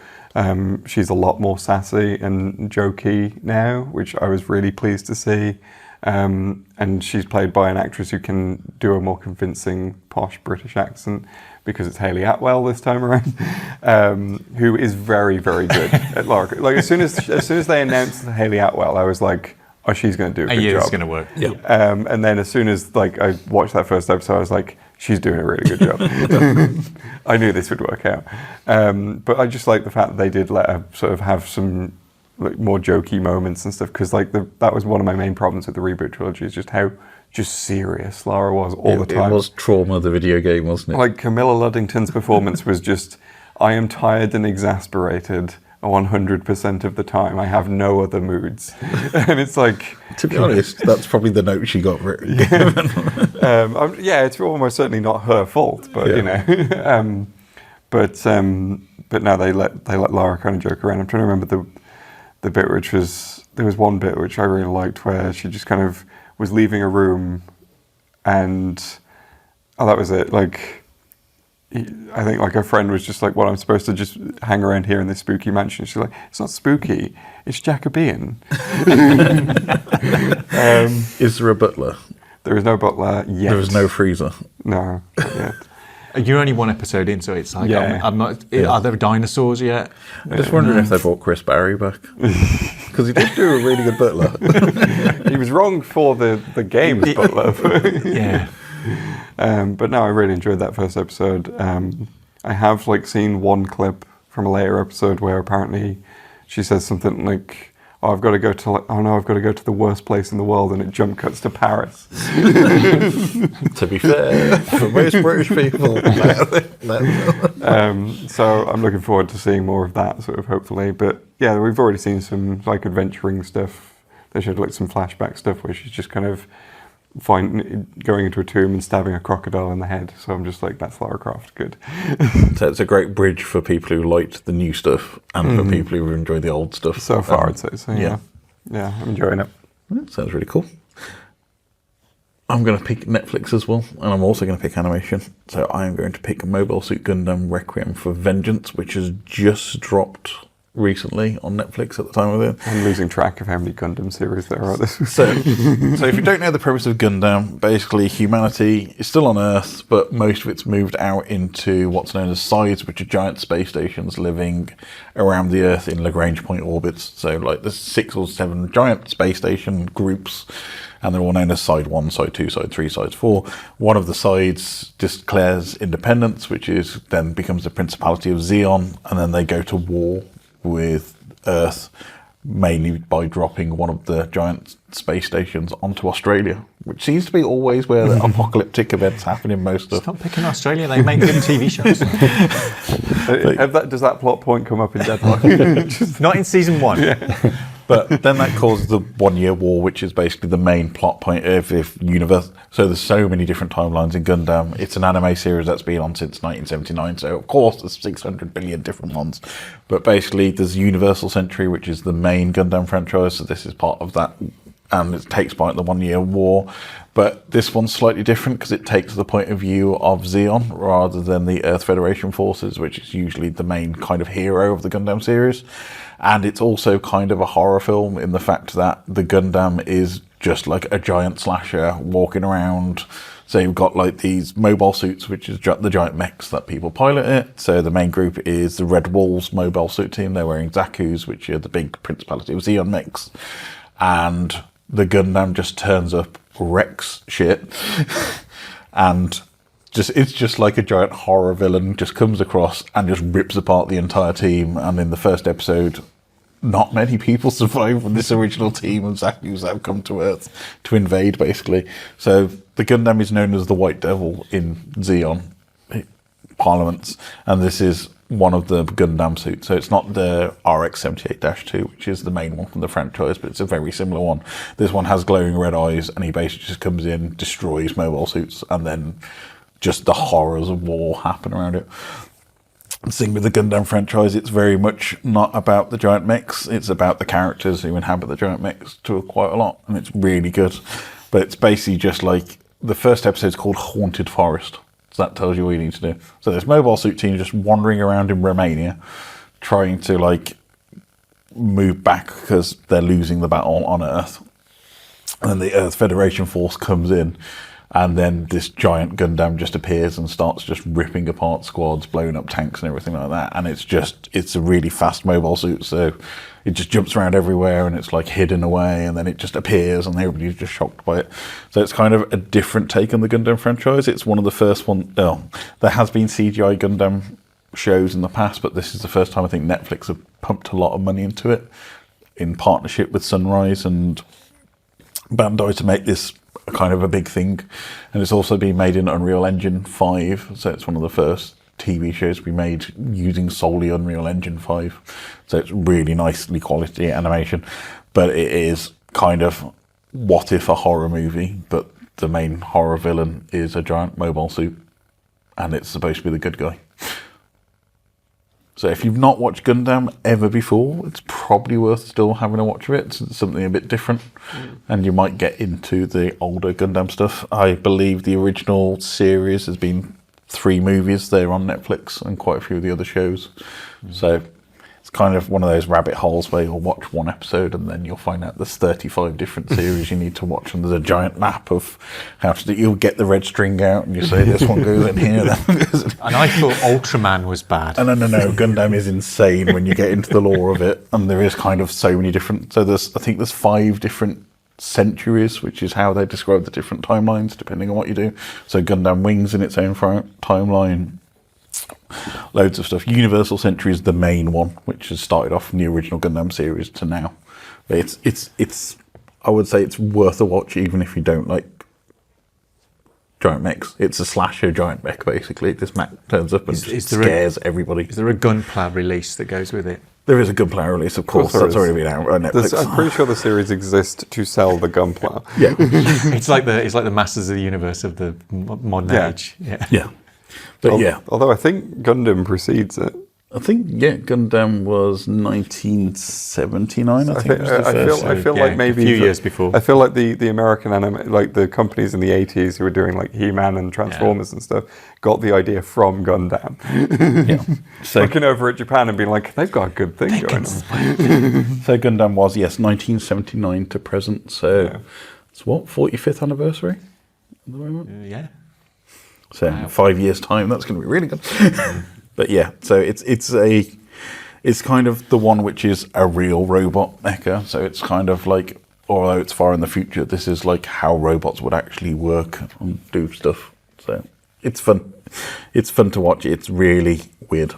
She's a lot more sassy and jokey now, which I was really pleased to see. And she's played by an actress who can do a more convincing posh British accent, because it's Hayley Atwell this time around, who is very, very good at Lara. Like as soon as they announced Hayley Atwell, I was like, oh, she's going to do a good job. It's going to work. Yeah. And then as soon as like I watched that first episode, I was like, she's doing a really good job. I knew this would work out. But I just like the fact that they did let her sort of have some like more jokey moments and stuff, because like that was one of my main problems with the reboot trilogy, is just how serious Lara was all the time. It was Trauma, the video game, wasn't it? Like Camilla Luddington's performance was just, I am tired and exasperated 100% of the time. I have no other moods. And it's like, to be honest, that's probably the note she got written. Yeah, it's almost certainly not her fault, but you know. But no, they let Lara kind of joke around. I'm trying to remember the bit which was, there was one bit which I really liked where she just kind of was leaving a room, and that was it. Like, I think like her friend was just like, well, I'm supposed to just hang around here in this spooky mansion. She's like, it's not spooky, it's Jacobean. Is there a butler? There is no butler yet. There is no freezer? No, not yet. You're only one episode in, so it's like, Yeah. I'm not. Are there dinosaurs yet? I'm just wondering if they brought Chris Barry back. Because he did do a really good butler. He was wrong for the game's butler. Yeah. But no, I really enjoyed that first episode. I have like seen one clip from a later episode where apparently she says something like, oh, I've got to go to the worst place in the world, and it jump cuts to Paris. To be fair, for most British people. So I'm looking forward to seeing more of that, sort of, hopefully. But yeah, we've already seen some like adventuring stuff. They showed like some flashback stuff where she's just kind of going into a tomb and stabbing a crocodile in the head. So I'm just like, that's Lara Croft, good. So it's a great bridge for people who liked the new stuff and for people who enjoy the old stuff. So far, I'd say so. Yeah. Yeah, I'm enjoying it. Sounds really cool. I'm going to pick Netflix as well, and I'm also going to pick animation. So I am going to pick Mobile Suit Gundam Requiem for Vengeance, which has just dropped recently on Netflix at the time of it. I'm losing track of how many Gundam series there are. So if you don't know the premise of Gundam, basically humanity is still on Earth, but most of it's moved out into what's known as sides, which are giant space stations living around the Earth in Lagrange point orbits. So like there's 6 or 7 giant space station groups, and they're all known as Side 1, Side 2, Side 3, Side 4. One of the sides declares independence, which is then becomes the Principality of Xeon, and then they go to war with Earth, mainly by dropping one of the giant space stations onto Australia, which seems to be always where the apocalyptic events happen in most of. Stop picking Australia, they make good TV shows. Does that plot point come up in Deadlock? Not in season 1. Yeah. But then that causes the 1 Year War, which is basically the main plot point of universe. So there's so many different timelines in Gundam. It's an anime series that's been on since 1979. So of course there's 600 billion different ones. But basically there's Universal Century, which is the main Gundam franchise. So this is part of that, and it takes part in the 1 Year War. But this one's slightly different because it takes the point of view of Xeon rather than the Earth Federation forces, which is usually the main kind of hero of the Gundam series. And it's also kind of a horror film in the fact that the Gundam is just like a giant slasher walking around. So you've got like these mobile suits, which is the giant mechs that people pilot it. So the main group is the Red Wolves mobile suit team. They're wearing Zaku's, which are the big Principality of Xeon mechs. And the Gundam just turns up, wrecks shit, and it's just like a giant horror villain just comes across and just rips apart the entire team. And in the first episode, not many people survive from this original team of Zaku's that have come to Earth to invade, basically. So the Gundam is known as the White Devil in Zeon parliaments, and this is one of the Gundam suits. So it's not the RX-78-2, which is the main one from the franchise, but it's a very similar one. This one has glowing red eyes, and he basically just comes in, destroys mobile suits, and then just the horrors of war happen around it. The thing with the Gundam franchise, it's very much not about the giant mechs, it's about the characters who inhabit the giant mechs to quite a lot, and it's really good. But it's basically just like, the first episode is called Haunted Forest. So that tells you what you need to do. So this mobile suit team just wandering around in Romania, trying to like move back because they're losing the battle on Earth. And then the Earth Federation force comes in, and then this giant Gundam just appears and starts just ripping apart squads, blowing up tanks and everything like that. And it's a really fast mobile suit, so it just jumps around everywhere and it's like hidden away, and then it just appears and everybody's just shocked by it. So it's kind of a different take on the Gundam franchise. It's one of the first one. There has been CGI Gundam shows in the past, but this is the first time I think Netflix have pumped a lot of money into it in partnership with Sunrise and Bandai to make this kind of a big thing. And it's also been made in Unreal Engine 5, so it's one of the first TV shows to be made using solely Unreal Engine 5. So it's really nicely quality animation, but it is kind of what if a horror movie, but the main horror villain is a giant mobile suit, and it's supposed to be the good guy. So if you've not watched Gundam ever before, it's probably worth still having a watch of it. It's something a bit different, and you might get into the older Gundam stuff. I believe the original series has been 3 movies there on Netflix, and quite a few of the other shows. So it's kind of one of those rabbit holes where you'll watch one episode and then you'll find out there's 35 different series you need to watch, and there's a giant map of how to do. You'll get the red string out and you say this one goes in here. And I thought Ultraman was bad. No. Gundam is insane when you get into the lore of it, and there is kind of so many different. So I think there's 5 different centuries, which is how they describe the different timelines depending on what you do. So Gundam Wings in its own timeline. Loads of stuff. Universal Century is the main one, which has started off from the original Gundam series to now. But it's I would say it's worth a watch even if you don't like giant mechs. It's a slasher giant mech basically. This mech turns up and scares everybody. Is there a Gunpla release that goes with it? There is a Gunpla release, of course. That's already been out on Netflix. I'm pretty sure the series exists to sell the Gunpla. Yeah. It's like the Masters of the Universe of the modern age. Yeah. But Although I think Gundam precedes it. I think Gundam was 1979. I feel like maybe a few years before. I feel like the American anime, like the companies in the 80s who were doing like He-Man and Transformers and stuff, got the idea from Gundam. So looking over at Japan and being like, they've got a good thing going on. So Gundam was 1979 to present. So it's what, 45th anniversary at the moment. Yeah. So in 5 years' time, that's going to be really good. But yeah, so it's kind of the one which is a real robot mecha. So it's kind of like, although it's far in the future, this is like how robots would actually work and do stuff. So it's fun. It's fun to watch. It's really weird.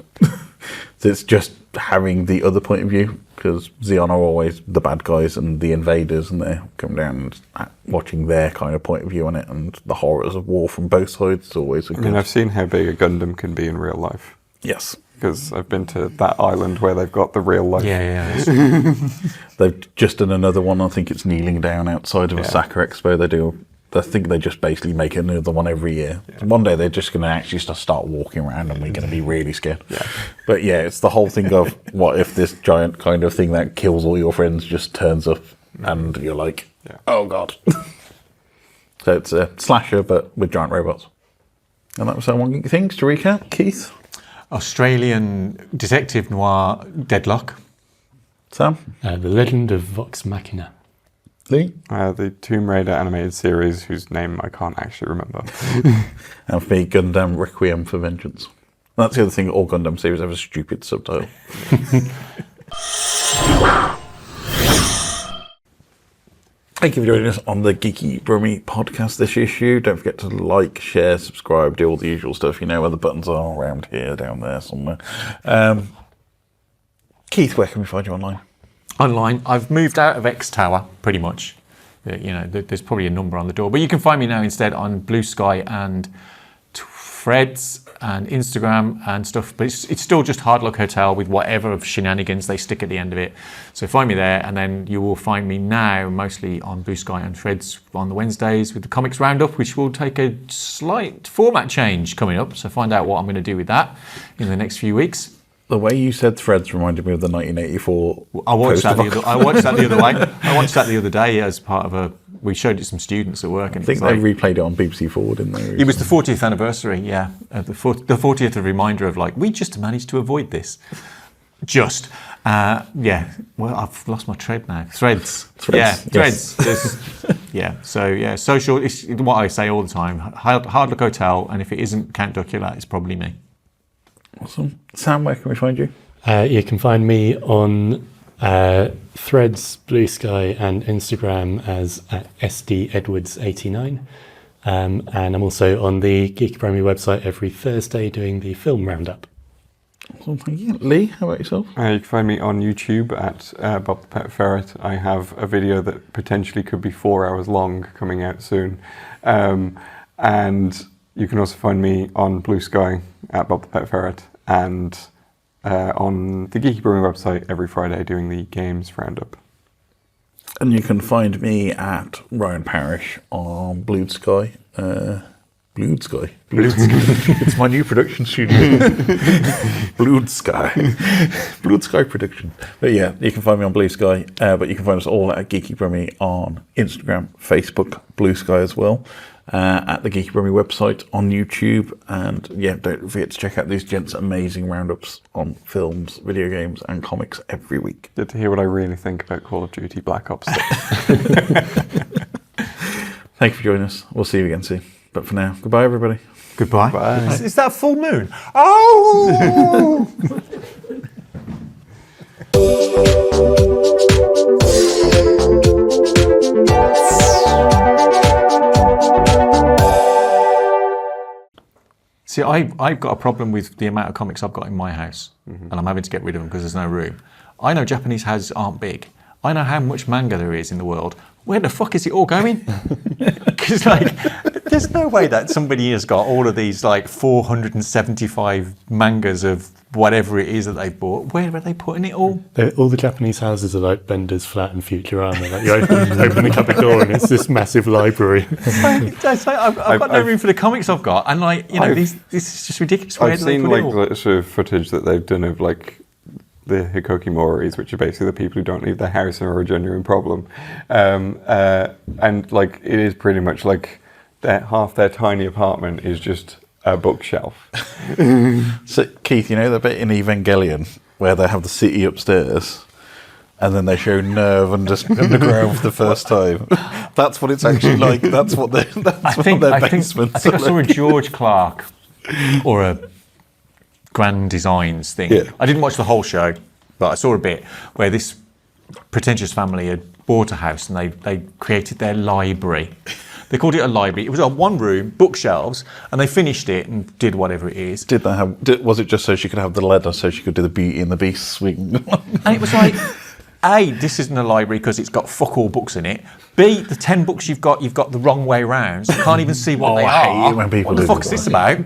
So it's just having the other point of view, because Zeon are always the bad guys and the invaders, and they're coming down and watching their kind of point of view on it, and the horrors of war from both sides is always a good... I mean, I've seen how big a Gundam can be in real life. Yes. Because I've been to that island where they've got the real life. Yeah. They've just done another one. I think it's kneeling down outside of Osaka Expo. I think they just basically make another one every year. Yeah. One day they're just going to actually start walking around and we're going to be really scared. Yeah. But yeah, it's the whole thing of what if this giant kind of thing that kills all your friends just turns up and you're like, oh God. So it's a slasher but with giant robots. And that was our One Geek Things. To recap, Keith? Australian detective noir Deadlock. Sam? The Legend of Vox Machina. Leigh? The Tomb Raider animated series, whose name I can't actually remember. And for me, Gundam Requiem for Vengeance. That's the other thing, all Gundam series have a stupid subtitle. Thank you for joining us on the Geeky Brummie podcast this issue. Don't forget to like, share, subscribe, do all the usual stuff. You know where the buttons are, around here, down there, somewhere. Keith, where can we find you online? online. I've moved out of X Tower pretty much. You know, there's probably a number on the door, but you can find me now instead on Blue Sky and Threads and Instagram and stuff. But it's still just Hard Luck Hotel with whatever of shenanigans they stick at the end of it. So find me there, and then you will find me now mostly on Blue Sky and Threads on the Wednesdays with the Comics Roundup, which will take a slight format change coming up. So find out what I'm going to do with that in the next few weeks. The way you said Threads reminded me of the 1984. I watched that the other way. I watched that the other day as part of we showed it to some students at work. And I think they replayed it on BBC Four, didn't they? It was the 40th anniversary, yeah. The 40th reminder of we just managed to avoid this. Yeah. Well, I've lost my thread now. Threads. Yeah, Threads. Yes. Social, it's what I say all the time. Hard Luck Hotel, and if it isn't Count Duckula, it's probably me. Awesome. Sam, where can we find you? You can find me on Threads, Blue Sky, and Instagram as SDEdwards89. And I'm also on the Geeky Brummie website every Thursday doing the film roundup. Awesome, thank you. Leigh, how about yourself? You can find me on YouTube at Bob the Pet Ferret. I have a video that potentially could be 4 hours long coming out soon. And you can also find me on Blue Sky at Bob the Pet Ferret and on the Geeky Brummie website every Friday doing the games roundup. And you can find me at Ryan Parish on Blue Sky. Blue Sky. It's my new production studio. Blue Sky. Blue Sky Production. But yeah, you can find me on Blue Sky. But you can find us all at Geeky Brummie on Instagram, Facebook, Blue Sky as well. At the Geeky Brummie website, on YouTube, and yeah, don't forget to check out these gents' amazing roundups on films, video games, and comics every week. Good to hear what I really think about Call of Duty Black Ops 6. Thank you for joining us. We'll see you again soon. But for now, goodbye, everybody. Goodbye. Bye. Is that full moon? Oh! See, I've got a problem with the amount of comics I've got in my house, and I'm having to get rid of them because there's no room. I know Japanese houses aren't big. I know how much manga there is in the world. Where the fuck is it all going? Because, there's no way that somebody has got all of these, 475 mangas of whatever it is that they've bought. Where are they putting it all? All the Japanese houses are like Bender's flat and Futurama. You open the cupboard door and it's this massive library. I've got no room for the comics I've got, and this is just ridiculous. Where I've seen sort of footage that they've done of the Hikoki-moris, which are basically the people who don't leave their house and are a genuine problem, and it is pretty much half their tiny apartment is just a bookshelf. So, Keith, you know the bit in Evangelion where they have the city upstairs and then they show Nerve underground for the first time? That's what it's actually like. That's what their basements I think I saw a George Clark or a Grand Designs thing. Yeah. I didn't watch the whole show, but I saw a bit where this pretentious family had bought a house and they created their library. They called it a library. It was a one room, bookshelves, and they finished it and did whatever it is. Was it just so she could have the leather so she could do the Beauty and the Beast swing? And it was like, A, this isn't a library because it's got fuck all books in it. B, the 10 books you've got the wrong way round. So you can't even see what they I hate are. it when people what the do fuck is that. this about?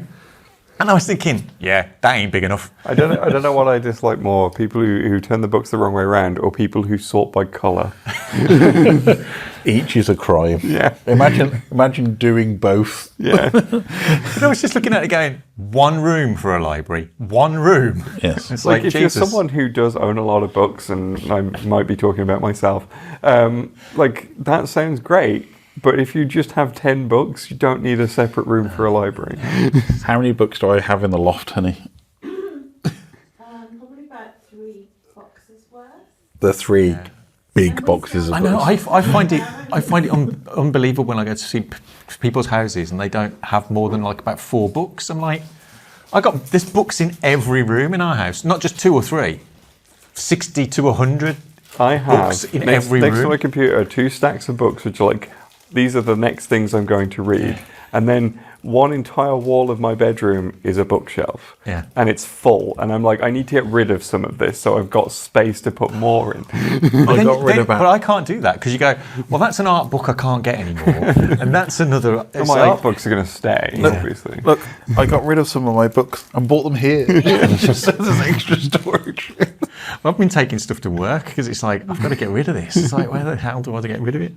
And I was thinking, yeah, that ain't big enough. I don't know what I dislike more: people who turn the books the wrong way around, or people who sort by colour. Each is a crime. Yeah. Imagine doing both. Yeah. But I was just looking at it going, one room for a library. One room. Yes. It's If you're Jesus. someone who does own a lot of books, and I might be talking about myself, that sounds great. But if you just have 10 books, you don't need a separate room for a library. How many books do I have in the loft, honey? Probably about 3 boxes worth. The 3 big boxes of I know. books. I find it unbelievable when I go to see people's houses and they don't have more than about 4 books. I'm like, there's books in every room in our house, not just 2 or 3, 60 to 100 I have books in next every to room. my computer 2 stacks of books, which are these are the next things I'm going to read. And then one entire wall of my bedroom is a bookshelf. Yeah. And it's full. And I'm like, I need to get rid of some of this so I've got space to put more in. But I can't do that because you go, well, that's an art book I can't get anymore. And that's another... And my art books are going to stay, obviously. Look, I got rid of some of my books and bought them here. Just as extra storage. I've been taking stuff to work because it's like, I've got to get rid of this. It's like, where the hell do I get rid of it?